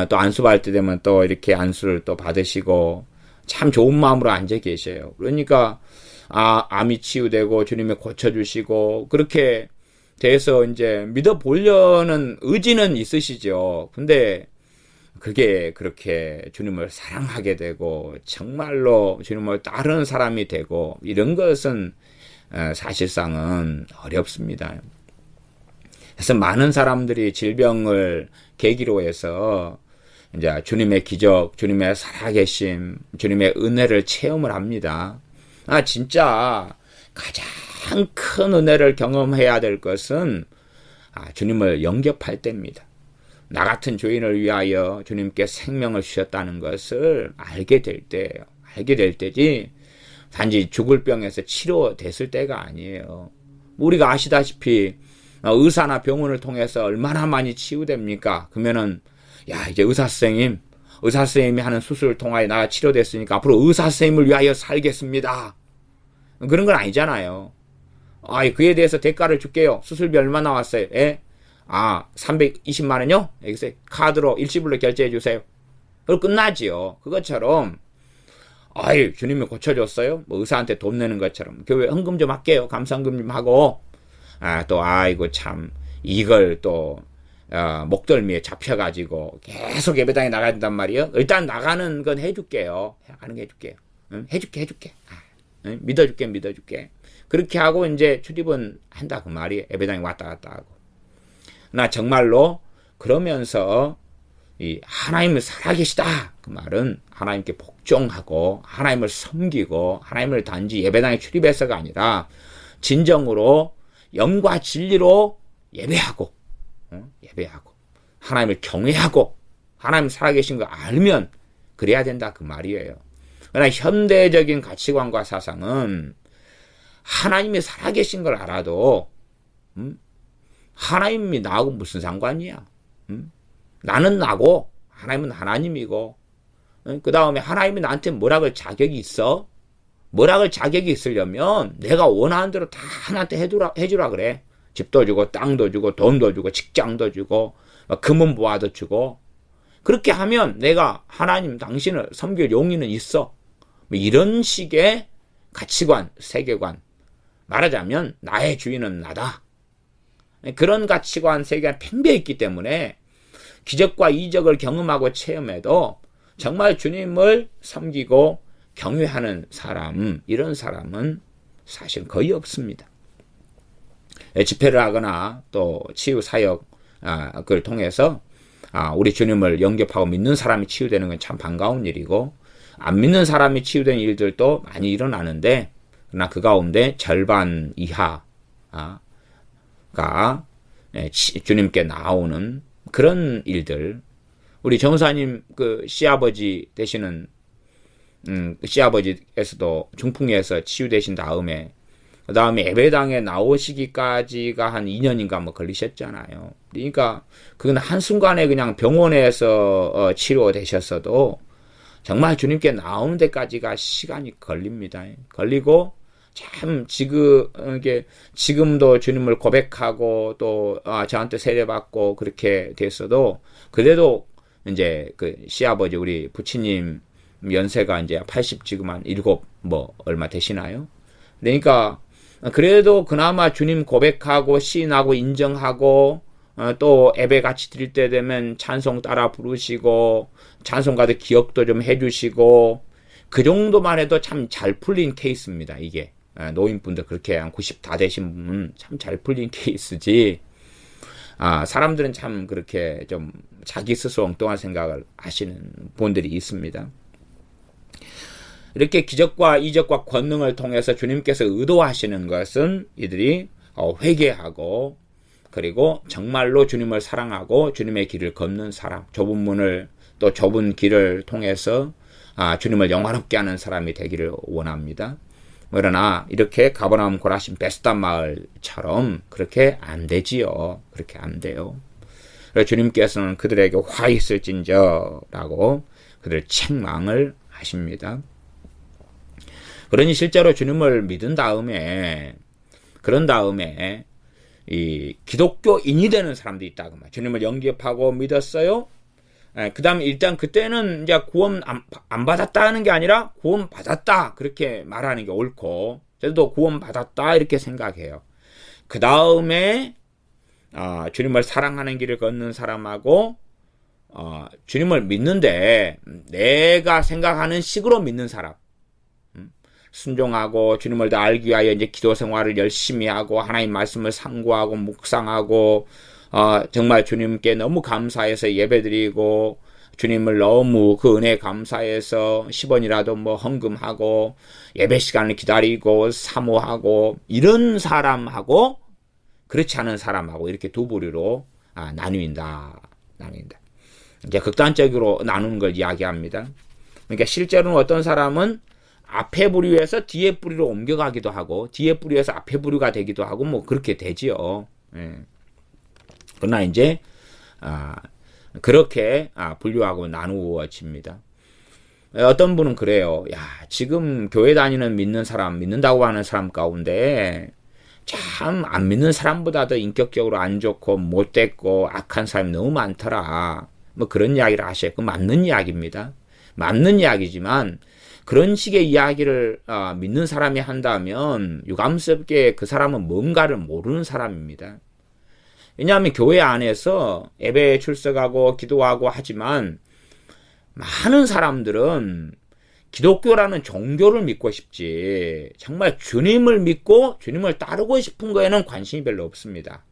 또 안수 받을 때 되면 또 이렇게 안수를 또 받으시고 참 좋은 마음으로 앉아 계셔요. 그러니까 암이 치유되고 주님이 고쳐주시고 그렇게 돼서 이제 믿어보려는 의지는 있으시죠. 근데 그게 그렇게 주님을 사랑하게 되고 정말로 주님을 따르는 사람이 되고 이런 것은 사실상은 어렵습니다. 그래서 많은 사람들이 질병을 계기로 해서 이제 주님의 기적, 주님의 살아계심, 주님의 은혜를 체험을 합니다. 진짜 가장 큰 은혜를 경험해야 될 것은 주님을 영접할 때입니다. 나 같은 죄인을 위하여 주님께 생명을 주셨다는 것을 알게 될 때예요. 알게 될 때지 단지 죽을 병에서 치료됐을 때가 아니에요. 우리가 아시다시피 의사나 병원을 통해서 얼마나 많이 치유됩니까? 그러면은 이제 의사 선생님이 하는 수술을 통하여 나가 치료됐으니까 앞으로 의사 선생님을 위하여 살겠습니다. 그런 건 아니잖아요. 그에 대해서 대가를 줄게요. 수술비 얼마 나왔어요? 320만 원요? 여기서 카드로 일시불로 결제해 주세요. 그럼 끝나지요. 그것처럼 주님이 고쳐줬어요? 뭐 의사한테 돈 내는 것처럼 교회 헌금 좀 할게요. 감사헌금 좀 하고 또 참 이걸 또 목덜미에 잡혀가지고 계속 예배당에 나가야 된단 말이에요. 일단 나가는 건 해줄게요. 나가는 거 해줄게요. 해줄게. 믿어줄게. 그렇게 하고 이제 출입은 한다 그 말이에요. 예배당에 왔다 갔다 하고. 나 정말로 그러면서 이 하나님을 살아계시다 그 말은 하나님께 복종하고 하나님을 섬기고 하나님을 단지 예배당에 출입해서가 아니라 진정으로 영과 진리로 예배하고 하나님을 경외하고 하나님 살아계신 거 알면 그래야 된다 그 말이에요. 그러나 현대적인 가치관과 사상은 하나님이 살아계신 걸 알아도 하나님이 나하고 무슨 상관이야? 나는 나고 하나님은 하나님이고 그 다음에 하나님이 나한테 뭐라 그럴 자격이 있어? 뭐라 그럴 자격이 있으려면 내가 원하는 대로 다 하나한테 해주라 그래. 집도 주고 땅도 주고 돈도 주고 직장도 주고 금은 보화도 주고 그렇게 하면 내가 하나님 당신을 섬길 용의는 있어. 이런 식의 가치관, 세계관 말하자면 나의 주인은 나다. 그런 가치관, 세계관이 팽배해 있기 때문에 기적과 이적을 경험하고 체험해도 정말 주님을 섬기고 경외하는 사람, 이런 사람은 사실 거의 없습니다. 집회를 하거나 또 치유 사역을 통해서 우리 주님을 영접하고 믿는 사람이 치유되는 건 참 반가운 일이고 안 믿는 사람이 치유된 일들도 많이 일어나는데 그러나 그 가운데 절반 이하가 주님께 나오는 그런 일들. 우리 전사님 그 시아버지 되시는 시아버지에서도 중풍에서 치유되신 다음에 그 다음에 예배당에 나오시기까지가 한 2년인가 뭐 걸리셨잖아요. 그러니까 그건 한순간에 그냥 병원에서 치료되셨어도 정말 주님께 나오는 데까지가 시간이 걸립니다. 걸리고 참 지금도 주님을 고백하고 또 저한테 세례받고 그렇게 됐어도 그래도 이제 그 시아버지 우리 부치님 연세가 이제 80 지금 한 7 뭐 얼마 되시나요? 그러니까 그래도 그나마 주님 고백하고 시인하고 인정하고 또 예배 같이 드릴 때 되면 찬송 따라 부르시고 찬송가도 기억도 좀 해주시고 그 정도만 해도 참 잘 풀린 케이스입니다. 이게 노인분들 그렇게 한 90 다 되신 분은 참 잘 풀린 케이스지. 사람들은 참 그렇게 좀 자기 스스로 엉뚱한 생각을 하시는 분들이 있습니다. 이렇게 기적과 이적과 권능을 통해서 주님께서 의도하시는 것은 이들이 회개하고 그리고 정말로 주님을 사랑하고 주님의 길을 걷는 사람, 좁은 문을 또 좁은 길을 통해서 주님을 영화롭게 하는 사람이 되기를 원합니다. 그러나 이렇게 가버나움 고라신 베스다 마을처럼 그렇게 안 되지요. 그렇게 안 돼요. 그래서 주님께서는 그들에게 화 있을진저라고 그들 책망을 하십니다. 그러니 실제로 주님을 믿은 다음에 그런 다음에 이 기독교인이 되는 사람도 있다고 말이에요. 주님을 영접하고 믿었어요. 그 다음에 일단 그때는 이제 구원 안 받았다는 게 아니라 구원 받았다 그렇게 말하는 게 옳고 저도 구원 받았다 이렇게 생각해요. 그 다음에 주님을 사랑하는 길을 걷는 사람하고 주님을 믿는데 내가 생각하는 식으로 믿는 사람, 순종하고 주님을 더 알기 위하여 이제 기도 생활을 열심히 하고 하나님 말씀을 상고하고 묵상하고 정말 주님께 너무 감사해서 예배드리고 주님을 너무 그 은혜에 감사해서 10원이라도 뭐 헌금하고 예배 시간을 기다리고 사모하고 이런 사람하고 그렇지 않은 사람하고 이렇게 두 부류로 나누인다. 이제 극단적으로 나누는 걸 이야기합니다. 그러니까 실제로는 어떤 사람은 앞에 부류에서 뒤에 부류로 옮겨가기도 하고 뒤에 부류에서 앞에 부류가 되기도 하고 뭐 그렇게 되지요. 예. 그러나 이제 그렇게 분류하고 나누어집니다. 어떤 분은 그래요. 야, 지금 교회 다니는 믿는 사람, 믿는다고 하는 사람 가운데 참 안 믿는 사람보다도 인격적으로 안 좋고 못됐고 악한 사람이 너무 많더라. 뭐 그런 이야기를 하셔요. 그 맞는 이야기입니다. 맞는 이야기지만 그런 식의 이야기를 믿는 사람이 한다면 유감스럽게 그 사람은 뭔가를 모르는 사람입니다. 왜냐하면 교회 안에서 예배에 출석하고 기도하고 하지만 많은 사람들은 기독교라는 종교를 믿고 싶지 정말 주님을 믿고 주님을 따르고 싶은 거에는 관심이 별로 없습니다.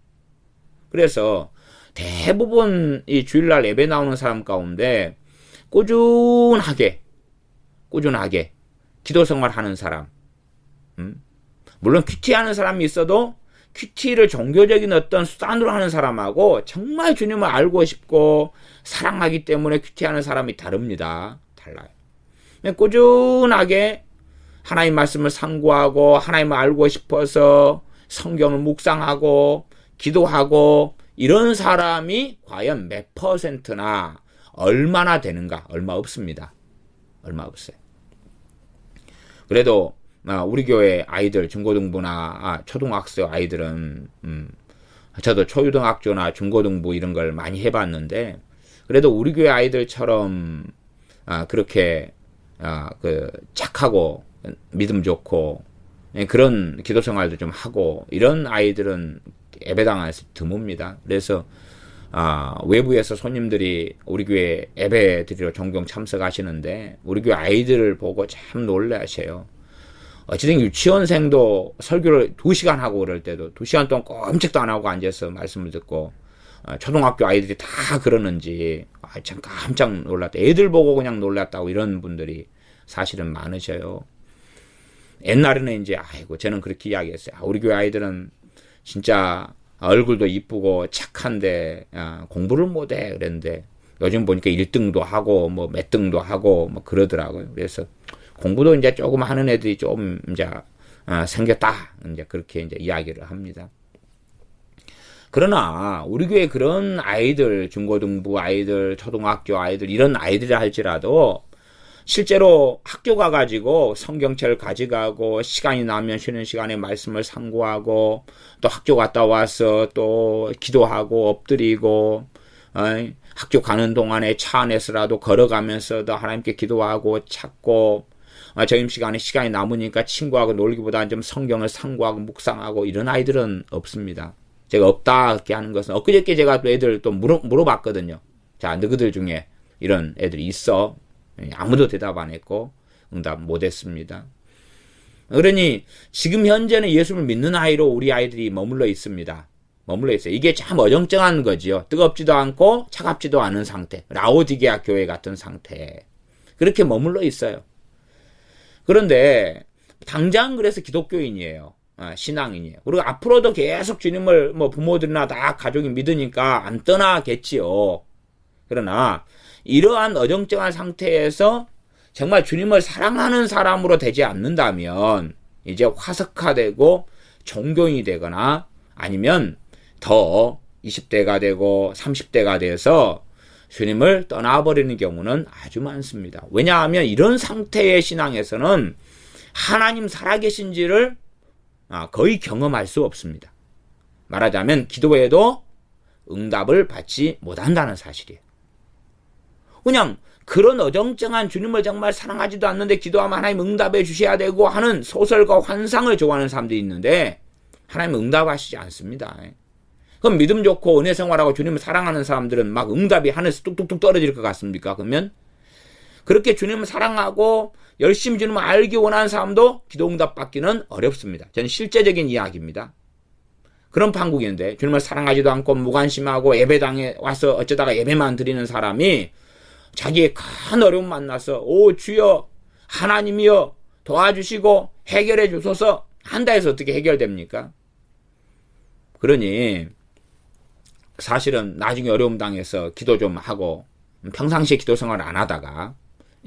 그래서 대부분 이 주일날 예배 나오는 사람 가운데 꾸준하게 기도 생활하는 사람, 물론 큐티하는 사람이 있어도 큐티를 종교적인 어떤 수단으로 하는 사람하고 정말 주님을 알고 싶고 사랑하기 때문에 큐티하는 사람이 다릅니다. 달라요. 꾸준하게 하나님 말씀을 상고하고 하나님을 알고 싶어서 성경을 묵상하고 기도하고 이런 사람이 과연 몇 %나 얼마나 되는가? 얼마 없습니다. 얼마 없어요. 그래도 우리 교회 아이들 중고등부나 초등학생 아이들은 저도 초등학교나 중고등부 이런 걸 많이 해봤는데 그래도 우리 교회 아이들처럼 그렇게 착하고 믿음 좋고 그런 기도 생활도 좀 하고 이런 아이들은 예배당에서 드뭅니다. 그래서 외부에서 손님들이 우리 교회 예배 드리러 종종 참석하시는데 우리 교회 아이들을 보고 참 놀라셔요. 어찌든 유치원생도 설교를 2시간 하고 그럴 때도 2시간 동안 꼼짝도 안 하고 앉아서 말씀을 듣고 초등학교 아이들이 다 그러는지 참 깜짝 놀랐다. 애들 보고 그냥 놀랐다고 이런 분들이 사실은 많으셔요. 옛날에는 이제 저는 그렇게 이야기했어요. 우리 교회 아이들은 진짜 얼굴도 이쁘고 착한데 공부를 못해 그랬는데 요즘 보니까 1등도 하고 뭐 몇 등도 하고 뭐 그러더라고요. 그래서 공부도 이제 조금 하는 애들이 좀 이제 생겼다 이제 그렇게 이제 이야기를 합니다. 그러나 우리 교회 그런 아이들, 중고등부 아이들, 초등학교 아이들 이런 아이들이 할지라도 실제로 학교 가가지고 성경책을 가져가고 시간이 나면 쉬는 시간에 말씀을 상고하고 또 학교 갔다 와서 또 기도하고 엎드리고 학교 가는 동안에 차 안에서라도 걸어가면서도 하나님께 기도하고 찾고, 점심시간에 시간이 남으니까 친구하고 놀기보다는 좀 성경을 상고하고 묵상하고 이런 아이들은 없습니다. 제가 없다 이렇게 하는 것은 엊그저께 제가 또 애들 또 물어봤거든요. 자, 너희들 중에 이런 애들이 있어? 아무도 대답 안 했고 응답 못 했습니다. 그러니 지금 현재는 예수를 믿는 아이로 우리 아이들이 머물러 있습니다. 머물러 있어요. 이게 참 어정쩡한 거지요. 뜨겁지도 않고 차갑지도 않은 상태. 라오디게아 교회 같은 상태. 그렇게 머물러 있어요. 그런데 당장 그래서 기독교인이에요. 신앙인이에요. 그리고 앞으로도 계속 주님을 부모들이나 다 가족이 믿으니까 안 떠나겠지요. 그러나 이러한 어정쩡한 상태에서 정말 주님을 사랑하는 사람으로 되지 않는다면 이제 화석화되고 종교인이 되거나 아니면 더 20대가 되고 30대가 돼서 주님을 떠나버리는 경우는 아주 많습니다. 왜냐하면 이런 상태의 신앙에서는 하나님 살아계신지를 거의 경험할 수 없습니다. 말하자면 기도해도 응답을 받지 못한다는 사실이에요. 그냥 그런 어정쩡한 주님을 정말 사랑하지도 않는데 기도하면 하나님 응답해 주셔야 되고 하는 소설과 환상을 좋아하는 사람들이 있는데 하나님 응답하시지 않습니다. 그럼 믿음 좋고 은혜 생활하고 주님을 사랑하는 사람들은 막 응답이 하늘에서 뚝뚝뚝 떨어질 것 같습니까? 그러면 그렇게 주님을 사랑하고 열심히 주님을 알기 원하는 사람도 기도 응답 받기는 어렵습니다. 저는 실제적인 이야기입니다. 그런 판국인데 주님을 사랑하지도 않고 무관심하고 예배당에 와서 어쩌다가 예배만 드리는 사람이 자기의 큰 어려움 만나서 오 주여 하나님이여 도와주시고 해결해 주소서 한다 해서 어떻게 해결됩니까? 그러니 사실은 나중에 어려움 당해서 기도 좀 하고 평상시에 기도 생활을 안 하다가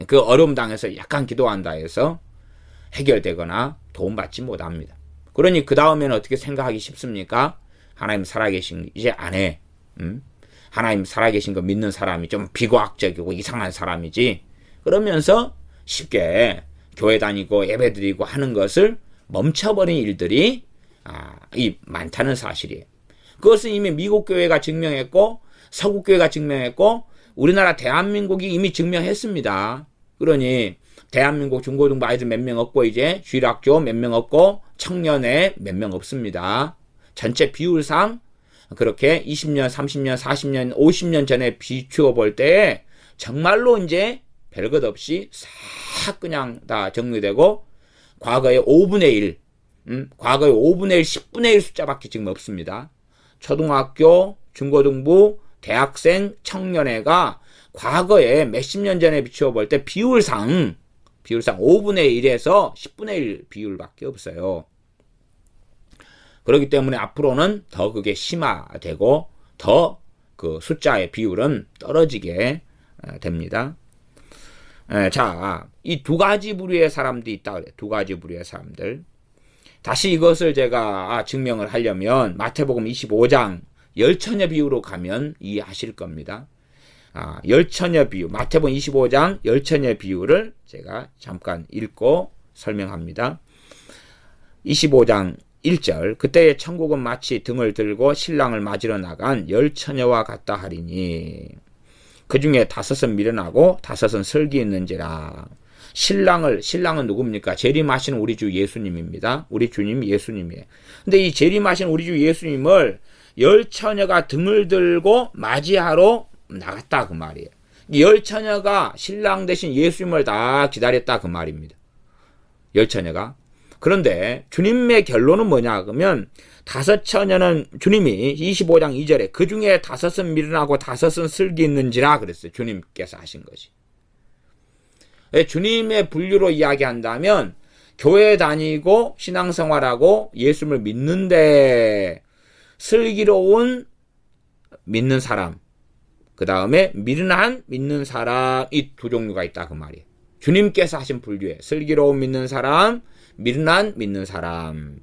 그 어려움 당해서 약간 기도한다 해서 해결되거나 도움받지 못합니다. 그러니 그 다음에는 어떻게 생각하기 쉽습니까? 하나님 살아계신 이제 안 해. 하나님 살아계신 거 믿는 사람이 좀 비과학적이고 이상한 사람이지. 그러면서 쉽게 교회 다니고 예배 드리고 하는 것을 멈춰버린 일들이 많다는 사실이에요. 그것은 이미 미국 교회가 증명했고 서구 교회가 증명했고 우리나라 대한민국이 이미 증명했습니다. 그러니 대한민국 중고등부 아이들 몇 명 없고 이제 주일학교 몇 명 없고 청년회 몇 명 없습니다. 전체 비율상 그렇게 20년, 30년, 40년, 50년 전에 비추어 볼 때 정말로 이제 별것 없이 싹 그냥 다 정리되고 과거의 5분의 1, 과거의 5분의 1, 10분의 1 숫자밖에 지금 없습니다. 초등학교, 중고등부, 대학생, 청년회가 과거에 몇십 년 전에 비추어 볼 때 비율상 5분의 1에서 10분의 1 비율밖에 없어요. 그렇기 때문에 앞으로는 더 그게 심화되고 더 그 숫자의 비율은 떨어지게 됩니다. 자, 이 두 가지 부류의 사람들이 있다 그래요. 두 가지 부류의 사람들. 다시 이것을 제가 증명을 하려면 마태복음 25장 열처녀 비유로 가면 이해하실 겁니다. 열처녀 비유, 마태복음 25장 열처녀 비유를 제가 잠깐 읽고 설명합니다. 25장 1절 그때의 천국은 마치 등을 들고 신랑을 맞으러 나간 열처녀와 같다 하리니 그 중에 5은 미련하고 5은 슬기 있는지라. 신랑은 누굽니까? 재림하시는 우리 주 예수님입니다. 우리 주님 예수님이에요. 근데 이 재림하시는 우리 주 예수님을 열처녀가 등을 들고 맞이하러 나갔다 그 말이에요. 열처녀가 신랑 대신 예수님을 다 기다렸다 그 말입니다. 열처녀가. 그런데 주님의 결론은 뭐냐 그러면 5처녀는 주님이 25장 2절에 그 중에 5은 미련하고 5은 슬기 있는지라 그랬어요. 주님께서 하신 것이. 주님의 분류로 이야기한다면 교회 다니고 신앙생활하고 예수님을 믿는데 슬기로운 믿는 사람, 그 다음에 미련한 믿는 사람, 이 두 종류가 있다 그 말이에요. 주님께서 하신 분류에 슬기로운 믿는 사람, 미련한 믿는 사람.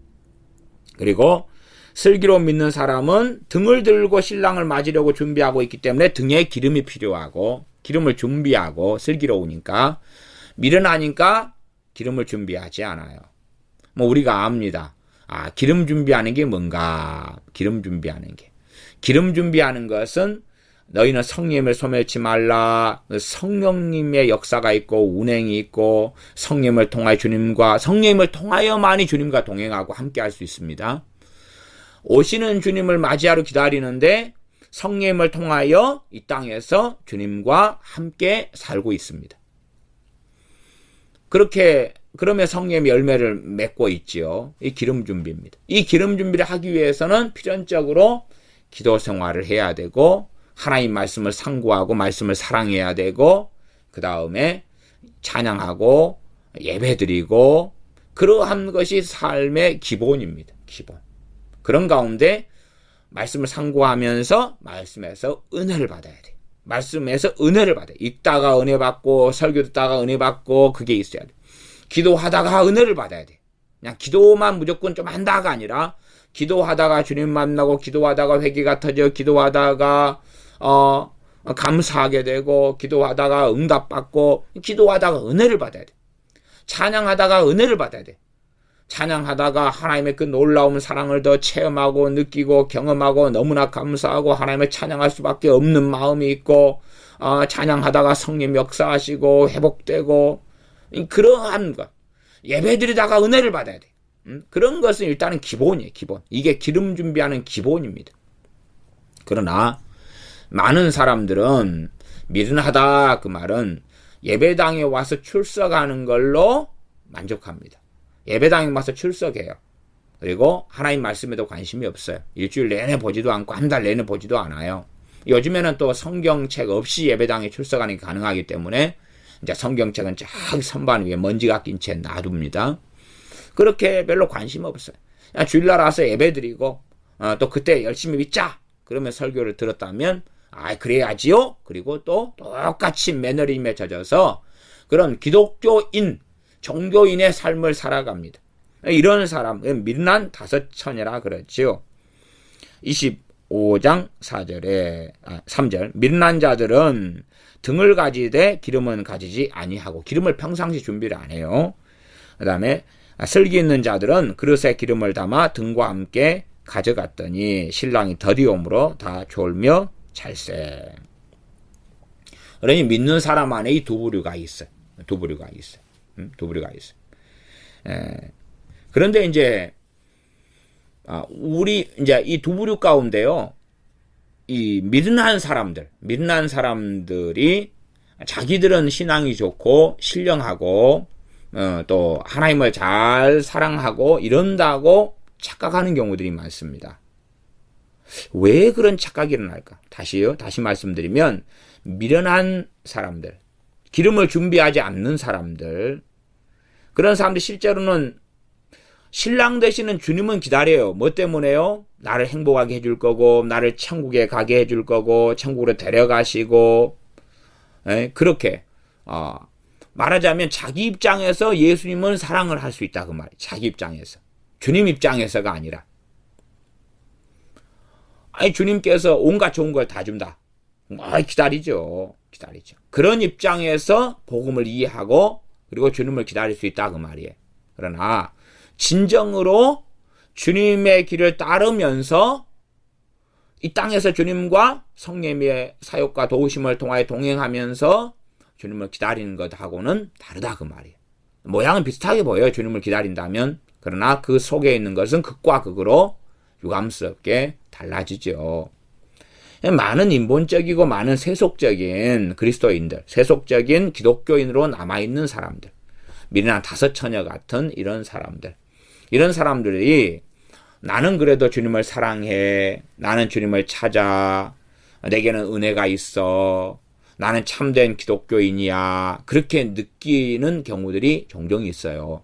그리고 슬기로운 믿는 사람은 등을 들고 신랑을 맞으려고 준비하고 있기 때문에 등에 기름이 필요하고 기름을 준비하고 슬기로우니까. 미련하니까 기름을 준비하지 않아요. 우리가 압니다. 기름 준비하는 게 뭔가? 기름 준비하는 게. 기름 준비하는 것은 너희는 성령님을 소멸치 말라. 성령님의 역사가 있고 운행이 있고 성령님을 통하여만이 주님과 동행하고 함께 할 수 있습니다. 오시는 주님을 맞이하러 기다리는데 성령님을 통하여 이 땅에서 주님과 함께 살고 있습니다. 그러면 성령의 열매를 맺고 있지요. 이 기름 준비입니다. 이 기름 준비를 하기 위해서는 필연적으로 기도 생활을 해야 되고 하나님 말씀을 상고하고 말씀을 사랑해야 되고 그 다음에 찬양하고 예배드리고 그러한 것이 삶의 기본입니다. 기본. 그런 가운데 말씀을 상고하면서 말씀에서 은혜를 받아야 돼. 말씀에서 은혜를 받아요. 읽다가 은혜 받고 설교 듣다가 은혜 받고 그게 있어야 돼. 기도하다가 은혜를 받아야 돼. 그냥 기도만 무조건 좀 한다가 아니라 기도하다가 주님 만나고 기도하다가 회개가 터져 기도하다가 감사하게 되고 기도하다가 응답받고 기도하다가 은혜를 받아야 돼. 찬양하다가 은혜를 받아야 돼. 찬양하다가 하나님의 그 놀라운 사랑을 더 체험하고 느끼고 경험하고 너무나 감사하고 하나님을 찬양할 수밖에 없는 마음이 있고 찬양하다가 성령 역사하시고 회복되고 그러한 것. 예배드리다가 은혜를 받아야 돼. 그런 것은 일단은 기본이에요. 기본. 이게 기름 준비하는 기본입니다. 그러나 많은 사람들은 미련하다 그 말은 예배당에 와서 출석하는 걸로 만족합니다. 예배당에 와서 출석해요. 그리고 하나님 말씀에도 관심이 없어요. 일주일 내내 보지도 않고 한 달 내내 보지도 않아요. 요즘에는 또 성경책 없이 예배당에 출석하는 게 가능하기 때문에 이제 성경책은 쫙 선반 위에 먼지가 낀 채 놔둡니다. 그렇게 별로 관심 없어요. 그냥 주일날 와서 예배드리고 또 그때 열심히 믿자. 그러면 설교를 들었다면 그래야지요. 그리고 또 똑같이 매너리즘에 젖어서 그런 기독교인 종교인의 삶을 살아갑니다. 이런 사람은 미련한 다섯 처녀라 그랬지요. 25장 3절 미련한 자들은 등을 가지되 기름은 가지지 아니하고 기름을 평상시 준비를 안 해요. 그 다음에 슬기 있는 자들은 그릇에 기름을 담아 등과 함께 가져갔더니 신랑이 더디옴으로 다 졸며 찰세. 그러니 믿는 사람 안에 이 두 부류가 있어요. 두 부류가 있어요. 그런데 이제 우리 이제 이 두 부류 가운데요. 이 미련한 사람들이 자기들은 신앙이 좋고 신령하고 또 하나님을 잘 사랑하고 이런다고 착각하는 경우들이 많습니다. 왜 그런 착각이 일어날까? 다시 말씀드리면 미련한 사람들, 기름을 준비하지 않는 사람들, 그런 사람들이 실제로는 신랑 되시는 주님은 기다려요. 뭐 때문에요? 나를 행복하게 해줄 거고 나를 천국에 가게 해줄 거고 천국으로 데려가시고 그렇게 말하자면 자기 입장에서 예수님은 사랑을 할 수 있다 그 말이에요. 자기 입장에서. 주님 입장에서가 아니라 주님께서 온갖 좋은 걸 다 준다. 기다리죠. 그런 입장에서 복음을 이해하고 그리고 주님을 기다릴 수 있다 그 말이에요. 그러나 진정으로 주님의 길을 따르면서 이 땅에서 주님과 성령의 사역과 도우심을 통하여 동행하면서 주님을 기다리는 것하고는 다르다 그 말이에요. 모양은 비슷하게 보여요. 주님을 기다린다면. 그러나 그 속에 있는 것은 극과 극으로 유감스럽게 달라지죠. 많은 인본적이고 많은 세속적인 그리스도인들, 세속적인 기독교인으로 남아있는 사람들, 미련한 다섯 처녀 같은 이런 사람들이 나는 그래도 주님을 사랑해, 나는 주님을 찾아, 내게는 은혜가 있어, 나는 참된 기독교인이야, 그렇게 느끼는 경우들이 종종 있어요.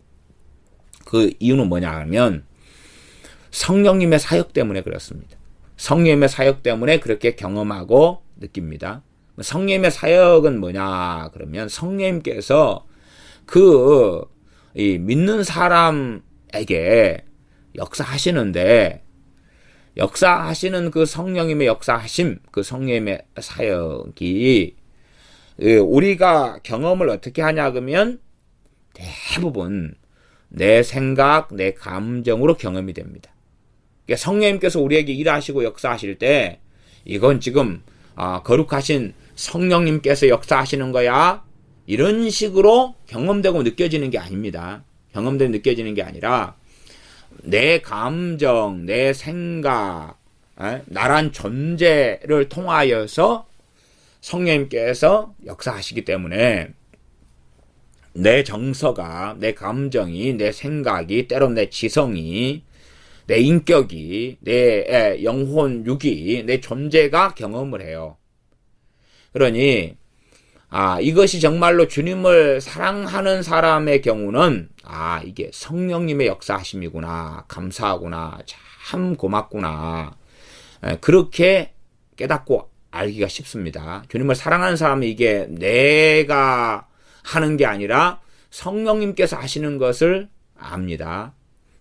그 이유는 뭐냐 하면 성령님의 사역 때문에 그렇습니다. 성령님의 사역 때문에 그렇게 경험하고 느낍니다. 성령님의 사역은 뭐냐 그러면 성령님께서 이 믿는 사람에게 역사하시는데 역사하시는 그 성령님의 역사하심, 그 성령님의 사역이 우리가 경험을 어떻게 하냐 그러면 대부분 내 생각, 내 감정으로 경험이 됩니다. 그러니까 성령님께서 우리에게 일하시고 역사하실 때 이건 지금 거룩하신 성령님께서 역사하시는 거야. 이런 식으로 경험되고 느껴지는 게 아닙니다. 경험되고 느껴지는 게 아니라 내 감정, 내 생각, 나란 존재를 통하여서 성령님께서 역사하시기 때문에 내 정서가, 내 감정이, 내 생각이, 때론 내 지성이, 내 인격이, 내 영혼, 육이, 내 존재가 경험을 해요. 그러니 이것이 정말로 주님을 사랑하는 사람의 경우는 이게 성령님의 역사하심이구나, 감사하구나, 참 고맙구나, 그렇게 깨닫고 알기가 쉽습니다. 주님을 사랑하는 사람은 이게 내가 하는 게 아니라 성령님께서 하시는 것을 압니다.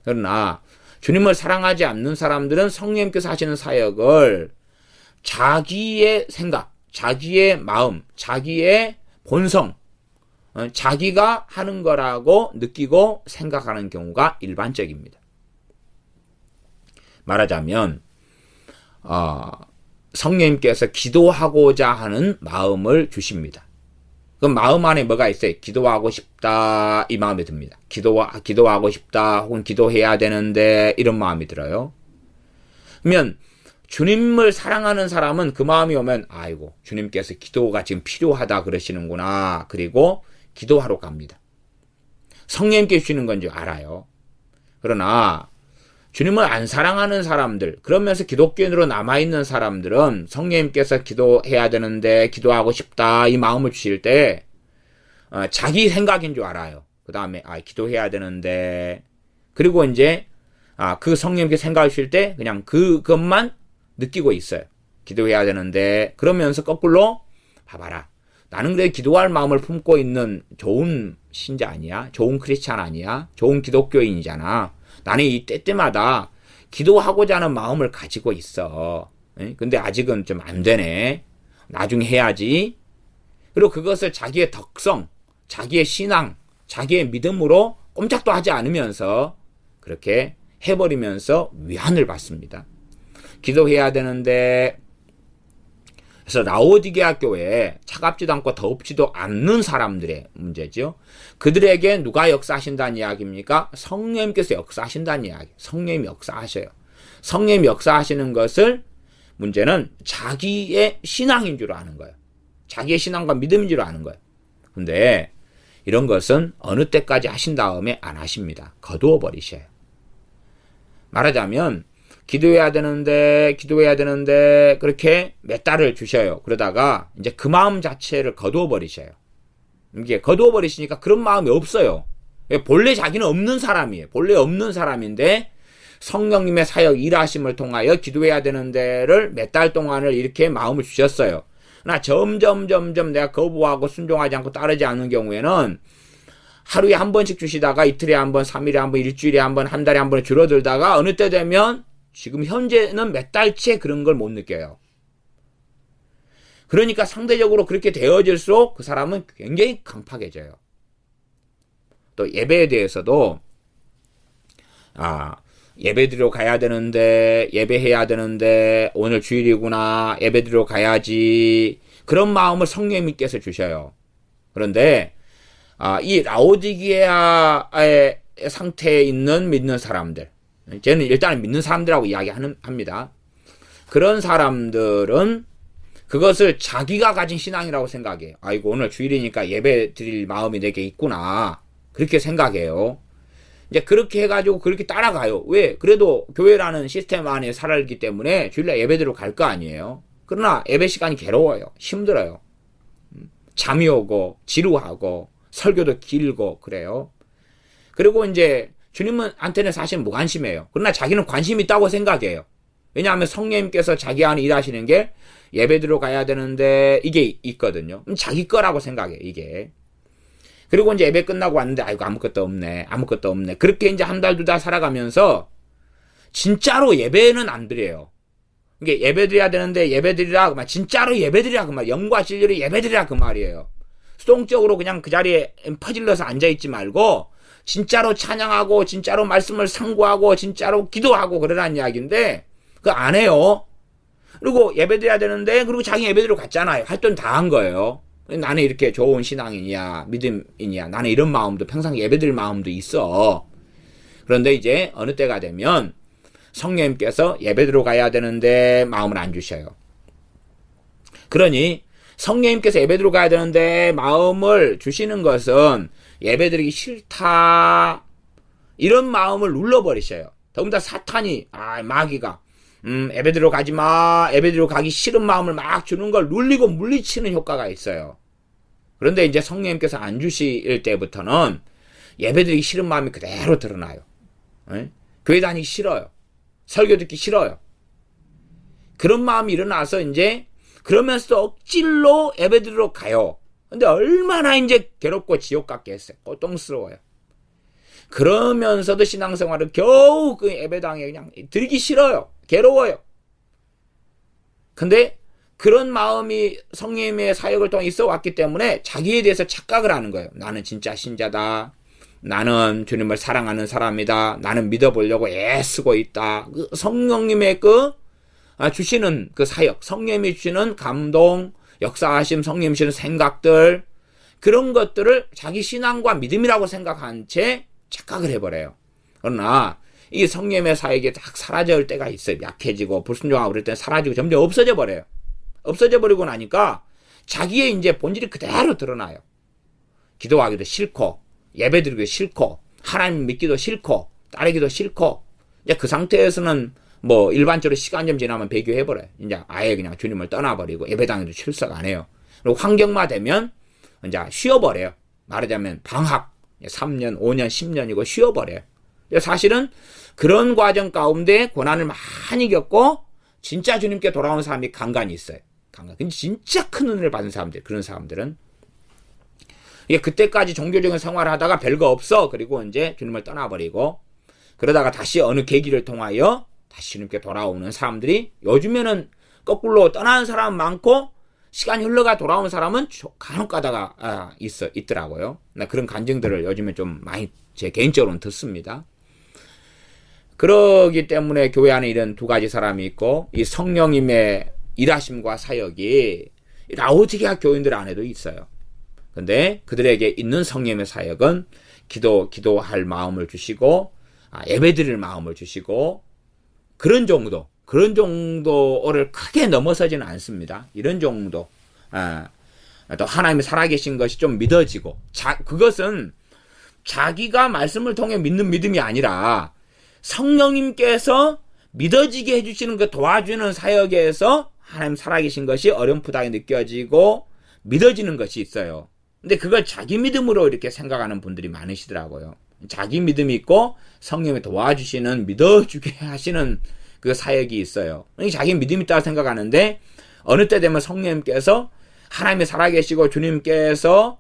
그러나 주님을 사랑하지 않는 사람들은 성령님께서 하시는 사역을 자기의 생각, 자기의 마음, 자기의 본성, 자기가 하는 거라고 느끼고 생각하는 경우가 일반적입니다. 말하자면 성령님께서 기도하고자 하는 마음을 주십니다. 그 마음 안에 뭐가 있어요? 기도하고 싶다, 이 마음이 듭니다. 기도하고 싶다, 혹은 기도해야 되는데, 이런 마음이 들어요. 그러면 주님을 사랑하는 사람은 그 마음이 오면 아이고, 주님께서 기도가 지금 필요하다 그러시는구나. 그리고 기도하러 갑니다. 성령님께 주시는 건 줄 알아요. 그러나 주님을 안 사랑하는 사람들, 그러면서 기독교인으로 남아있는 사람들은 성령님께서 기도해야 되는데 기도하고 싶다 이 마음을 주실 때 자기 생각인 줄 알아요. 그 다음에 기도해야 되는데, 그리고 이제 그 성령님께 생각을 주실 때 그냥 그것만 느끼고 있어요. 기도해야 되는데, 그러면서 거꾸로 봐봐라, 나는 그래 기도할 마음을 품고 있는 좋은 신자 아니야? 좋은 크리스찬 아니야? 좋은 기독교인이잖아. 나는 이 때때마다 기도하고자 하는 마음을 가지고 있어. 근데 아직은 좀 안 되네. 나중에 해야지. 그리고 그것을 자기의 덕성, 자기의 신앙, 자기의 믿음으로 꼼짝도 하지 않으면서 그렇게 해버리면서 위안을 받습니다. 기도해야 되는데, 그래서 라오디게아 교회에 차갑지도 않고 더웁지도 않는 사람들의 문제죠. 그들에게 누가 역사하신다는 이야기입니까? 성령님께서 역사하신다는 이야기. 성령님이 역사하셔요. 성령님이 역사하시는 것을, 문제는 자기의 신앙인 줄 아는 거예요. 자기의 신앙과 믿음인 줄 아는 거예요. 근데 이런 것은 어느 때까지 하신 다음에 안 하십니다. 거두어 버리셔요. 말하자면 기도해야 되는데 그렇게 몇 달을 주셔요. 그러다가 이제 그 마음 자체를 거두어 버리셔요. 이게 거두어 버리시니까 그런 마음이 없어요. 본래 자기는 없는 사람이에요. 본래 없는 사람인데 성령님의 사역 일하심을 통하여 기도해야 되는 데를 몇 달 동안을 이렇게 마음을 주셨어요. 그러나 점점 내가 거부하고 순종하지 않고 따르지 않는 경우에는 하루에 한 번씩 주시다가 이틀에 한 번, 3일에 한 번, 일주일에 한 번, 한 달에 한 번에 줄어들다가 어느 때 되면 지금 현재는 몇 달째 그런 걸 못 느껴요. 그러니까 상대적으로 그렇게 되어질수록 그 사람은 굉장히 강팍해져요. 또 예배에 대해서도 예배드리러 가야 되는데, 예배해야 되는데, 오늘 주일이구나, 예배드리러 가야지, 그런 마음을 성령님께서 주셔요. 그런데 이 라오디게아의 상태에 있는 믿는 사람들, 저는 일단은 믿는 사람들하고 이야기합니다. 그런 사람들은 그것을 자기가 가진 신앙이라고 생각해요. 아이고, 오늘 주일이니까 예배 드릴 마음이 내게 있구나, 그렇게 생각해요. 이제 그렇게 해가지고 그렇게 따라가요. 왜? 그래도 교회라는 시스템 안에 살았기 때문에 주일날 예배드리러 갈 거 아니에요. 그러나 예배 시간이 괴로워요. 힘들어요. 잠이 오고 지루하고 설교도 길고 그래요. 그리고 이제 주님한테는 사실 무관심해요. 그러나 자기는 관심 있다고 생각해요. 왜냐하면 성령님께서 자기 안에 일하시는 게 예배드리러 가야 되는데 이게 있거든요. 자기 거라고 생각해, 이게. 그리고 이제 예배 끝나고 왔는데 아이고 아무것도 없네. 그렇게 이제 한 달, 두 달 살아가면서 진짜로 예배는 안 드려요. 이게 예배 드려야 되는데 예배 드리라 그 말, 진짜로 예배 드리라 그 말, 영과 진리로 예배 드리라 그 말이에요. 수동적으로 그냥 그 자리에 퍼질러서 앉아있지 말고 진짜로 찬양하고 진짜로 말씀을 상고하고 진짜로 기도하고 그러라는 이야기인데 그거 안 해요. 그리고 예배드려야 되는데, 그리고 자기 예배드리러 갔잖아요. 할 돈 다 한 거예요. 나는 이렇게 좋은 신앙이냐, 믿음이냐, 나는 이런 마음도, 평상 예배드릴 마음도 있어. 그런데 이제 어느 때가 되면 성령님께서 예배드리러 가야 되는데 마음을 안 주셔요. 그러니 성령님께서 예배드리러 가야 되는데 마음을 주시는 것은 예배드리기 싫다, 이런 마음을 눌러버리셔요. 더군다나 사탄이, 마귀가 예배드리러 가지 마, 예배드리러 가기 싫은 마음을 막 주는 걸 눌리고 물리치는 효과가 있어요. 그런데 이제 성령님께서 안 주실 때부터는 예배드리기 싫은 마음이 그대로 드러나요. 에? 교회 다니기 싫어요. 설교 듣기 싫어요. 그런 마음이 일어나서 이제 그러면서도 억질로 예배드리러 가요. 근데 얼마나 이제 괴롭고 지옥 같게 했어요. 고통스러워요. 그러면서도 신앙생활을 겨우 그 예배당에 그냥 드리기 싫어요. 괴로워요. 근데 그런 마음이 성령님의 사역을 통해 있어 왔기 때문에 자기에 대해서 착각을 하는 거예요. 나는 진짜 신자다. 나는 주님을 사랑하는 사람이다. 나는 믿어보려고 애쓰고 있다. 그 성령님의 주시는 그 사역, 성령님이 주시는 감동, 역사하심, 성령님이 주시는 생각들, 그런 것들을 자기 신앙과 믿음이라고 생각한 채 착각을 해버려요. 그러나 이 성령님의 사역이 딱 사라질 때가 있어요. 약해지고 불순종하고 그럴 때 사라지고 점점 없어져 버려요. 없어져 버리고 나니까 자기의 이제 본질이 그대로 드러나요. 기도하기도 싫고, 예배드리기도 싫고, 하나님 믿기도 싫고, 따르기도 싫고, 이제 그 상태에서는 뭐 일반적으로 시간 좀 지나면 배교해버려요. 이제 아예 그냥 주님을 떠나버리고 예배당에도 출석 안 해요. 그리고 환경만 되면 이제 쉬어버려요. 말하자면 방학, 3년, 5년, 10년이고 쉬어버려요. 사실은 그런 과정 가운데 고난을 많이 겪고 진짜 주님께 돌아온 사람이 간간히 있어요. 간간히. 진짜 큰 은혜를 받은 사람들, 그런 사람들은. 이게 그때까지 종교적인 생활을 하다가 별거 없어. 그리고 이제 주님을 떠나버리고, 그러다가 다시 어느 계기를 통하여 다시 주님께 돌아오는 사람들이, 요즘에는 거꾸로 떠나는 사람 많고 시간이 흘러가 돌아오는 사람은 간혹 가다가 있더라고요. 그런 간증들을 요즘에 좀 많이 제 개인적으로는 듣습니다. 그러기 때문에 교회 안에 이런 두 가지 사람이 있고, 이 성령님의 일하심과 사역이 라오디게아 교인들 안에도 있어요. 근데 그들에게 있는 성령의 사역은 기도할 마음을 주시고, 예배드릴 마음을 주시고, 그런 정도를 크게 넘어서지는 않습니다. 이런 정도. 또 하나님이 살아계신 것이 좀 믿어지고, 그것은 자기가 말씀을 통해 믿는 믿음이 아니라 성령님께서 믿어지게 해주시는 그 도와주는 사역에서 하나님 살아계신 것이 어렴풋하게 느껴지고 믿어지는 것이 있어요. 근데 그걸 자기 믿음으로 이렇게 생각하는 분들이 많으시더라고요. 자기 믿음이 있고 성령이 도와주시는, 믿어주게 하시는 그 사역이 있어요. 자기 믿음이 있다고 생각하는데 어느 때 되면 성령님께서, 하나님이 살아계시고 주님께서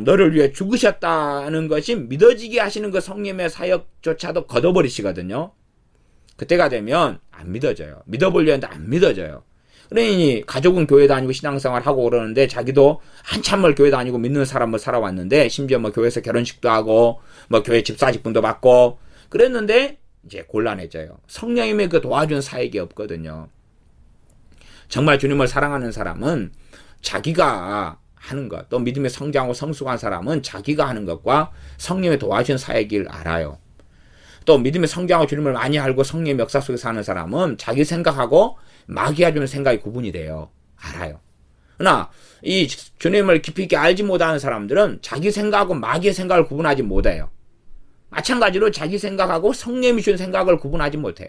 너를 위해 죽으셨다는 것이 믿어지게 하시는 그 성령의 사역조차도 걷어버리시거든요. 그때가 되면 안 믿어져요. 믿어보려 했는데 안 믿어져요. 그러니 가족은 교회 다니고 신앙생활 하고 그러는데 자기도 한참을 교회 다니고 믿는 사람을 살아왔는데, 심지어 뭐 교회에서 결혼식도 하고 뭐 교회 집사직분도 받고 그랬는데 이제 곤란해져요. 성령님의 그 도와준 사역이 없거든요. 정말 주님을 사랑하는 사람은 자기가 하는 것, 또 믿음에 성장하고 성숙한 사람은 자기가 하는 것과 성령의 도와준 사역을 알아요. 또 믿음에 성장하고 주님을 많이 알고 성령의 역사 속에 사는 사람은 자기 생각하고 마귀가 주는 생각이 구분이 돼요. 알아요. 그러나 이 주님을 깊이 있게 알지 못하는 사람들은 자기 생각하고 마귀의 생각을 구분하지 못해요. 마찬가지로 자기 생각하고 성령이 주는 생각을 구분하지 못해요.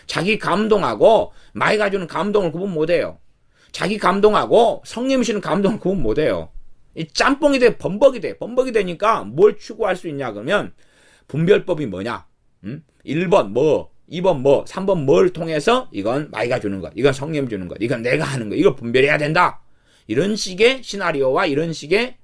자기 감동하고 마귀가 주는 감동을 구분 못해요. 자기 감동하고 성령이 주는 감동을 구분 못해요. 이 짬뽕이 돼, 범벅이 돼. 범벅이 되니까 뭘 추구할 수 있냐 그러면 분별법이 뭐냐? 1번 뭐, 2번 뭐, 3번 뭘 통해서 이건 마귀가 주는 것, 이건 성령이 주는 것, 이건 내가 하는 것, 이걸 분별해야 된다. 이런 식의 시나리오와 이런 식의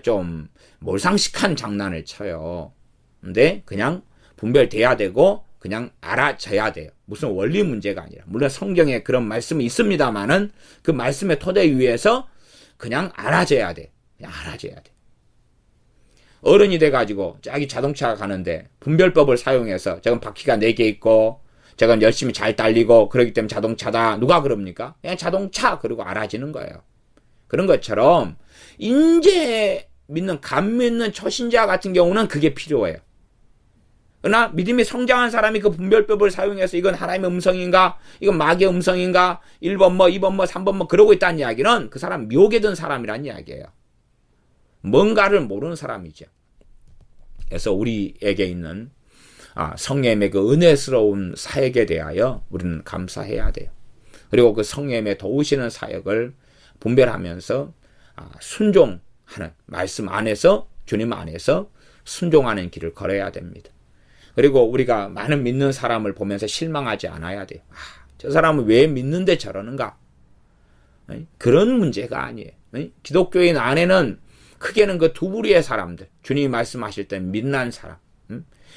좀 몰상식한 장난을 쳐요. 근데 그냥 분별돼야 되고 그냥 알아져야 돼요. 무슨 원리 문제가 아니라. 물론 성경에 그런 말씀이 있습니다만은 그 말씀의 토대 위에서 그냥 알아져야 돼. 그냥 알아져야 돼. 어른이 돼가지고 자기 자동차가 가는데 분별법을 사용해서 저건 바퀴가 4개 있고 제가 열심히 잘 달리고 그러기 때문에 자동차다. 누가 그럽니까? 그냥 자동차 그러고 알아지는 거예요. 그런 것처럼 인제 믿는 감 믿는 초신자 같은 경우는 그게 필요해요. 그러나 믿음이 성장한 사람이 그 분별법을 사용해서 이건 하나님의 음성인가? 이건 마귀의 음성인가? 1번 뭐 2번 뭐 3번 뭐 그러고 있다는 이야기는 그 사람 묘게 든 사람이란 이야기예요. 뭔가를 모르는 사람이죠. 그래서 우리에게 있는 성령의 그 은혜스러운 사역에 대하여 우리는 감사해야 돼요. 그리고 그 성령의 도우시는 사역을 분별하면서 순종하는 말씀 안에서 주님 안에서 순종하는 길을 걸어야 됩니다. 그리고 우리가 많은 믿는 사람을 보면서 실망하지 않아야 돼요. 저 사람은 왜 믿는데 저러는가? 그런 문제가 아니에요. 기독교인 안에는 크게는 그 두 부류의 사람들, 주님이 말씀하실 때 믿는 사람,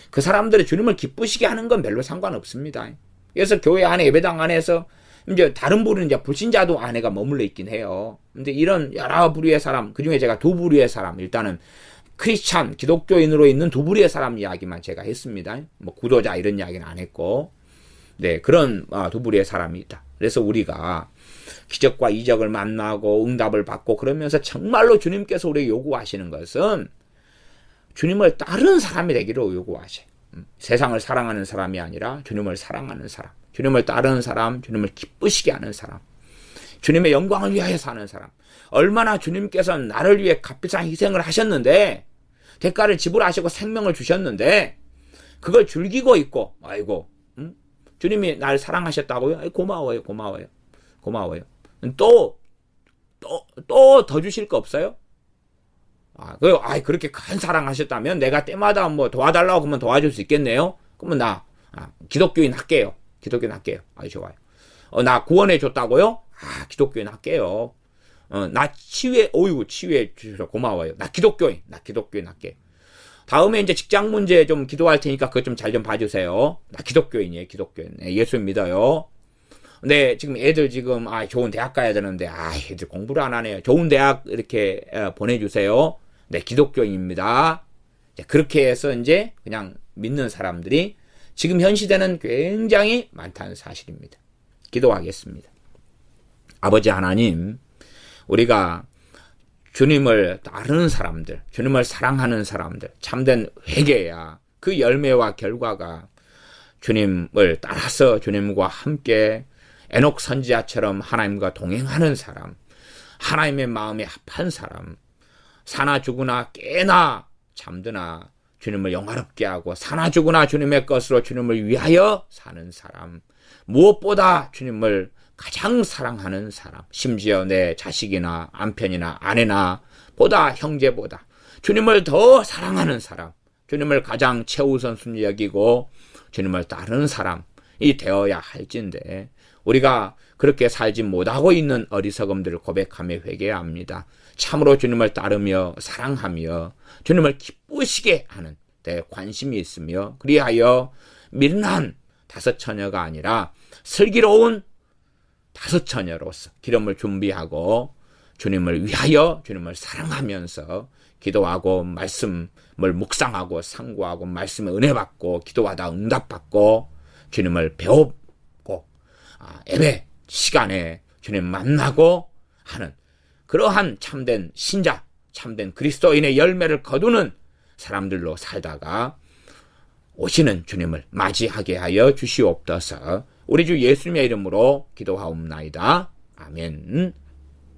그 사람들이 주님을 기쁘시게 하는 건 별로 상관없습니다. 그래서 교회 안에 예배당 안에서 이제 다른 부류는 이제 불신자도 안에가 머물러 있긴 해요. 근데 이런 여러 부류의 사람, 그 중에 제가 두 부류의 사람, 일단은 크리스찬, 기독교인으로 있는 두 부류의 사람 이야기만 제가 했습니다. 뭐 구도자 이런 이야기는 안 했고, 네, 그런 두 부류의 사람이 있다. 그래서 우리가 기적과 이적을 만나고 응답을 받고 그러면서 정말로 주님께서 우리에게 요구하시는 것은 주님을 따르는 사람이 되기를 요구하셔요. 세상을 사랑하는 사람이 아니라 주님을 사랑하는 사람, 주님을 따르는 사람, 주님을 기쁘시게 하는 사람, 주님의 영광을 위하여 사는 사람. 얼마나 주님께서는 나를 위해 값비싼 희생을 하셨는데, 대가를 지불하시고 생명을 주셨는데 그걸 즐기고 있고, 아이고 주님이 날 사랑하셨다고요? 고마워요. 또 더 주실 거 없어요? 그렇게 큰 사랑하셨다면 내가 때마다 뭐 도와달라고 그러면 도와줄 수 있겠네요? 그러면 나 기독교인 할게요. 좋아요. 나 구원해 줬다고요? 기독교인 할게요. 나 치유해 주셔서 고마워요. 나 기독교인 할게요. 다음에 이제 직장 문제 좀 기도할 테니까 그것 좀 잘 좀 봐주세요. 나 기독교인이에요. 예수 믿어요. 근데 지금 애들 지금 좋은 대학 가야 되는데 애들 공부를 안 하네요. 좋은 대학 이렇게 보내주세요. 네, 기독교인입니다. 그렇게 해서 이제 그냥 믿는 사람들이 지금 현 시대는 굉장히 많다는 사실입니다. 기도하겠습니다. 아버지 하나님, 우리가 주님을 따르는 사람들, 주님을 사랑하는 사람들, 참된 회개야 그 열매와 결과가 주님을 따라서 주님과 함께 에녹 선지자처럼 하나님과 동행하는 사람, 하나님의 마음에 합한 사람, 사나 죽으나 깨나 잠드나 주님을 영화롭게 하고 사나 죽으나 주님의 것으로 주님을 위하여 사는 사람, 무엇보다 주님을 가장 사랑하는 사람, 심지어 내 자식이나 남편이나 아내나 보다 형제보다 주님을 더 사랑하는 사람, 주님을 가장 최우선순위 여기고 주님을 따르는 사람이 되어야 할진데 우리가 그렇게 살지 못하고 있는 어리석음들을 고백하며 회개해야 합니다. 참으로 주님을 따르며 사랑하며 주님을 기쁘시게 하는 데 관심이 있으며 그리하여 미련한 다섯 처녀가 아니라 슬기로운 다섯 처녀로서 기름을 준비하고 주님을 위하여 주님을 사랑하면서 기도하고 말씀을 묵상하고 상고하고 말씀에 은혜 받고 기도하다 응답받고 주님을 배우고 예배 시간에 주님 만나고 하는 그러한 참된 신자, 참된 그리스도인의 열매를 거두는 사람들로 살다가 오시는 주님을 맞이하게 하여 주시옵소서. 우리 주 예수님의 이름으로 기도하옵나이다. 아멘.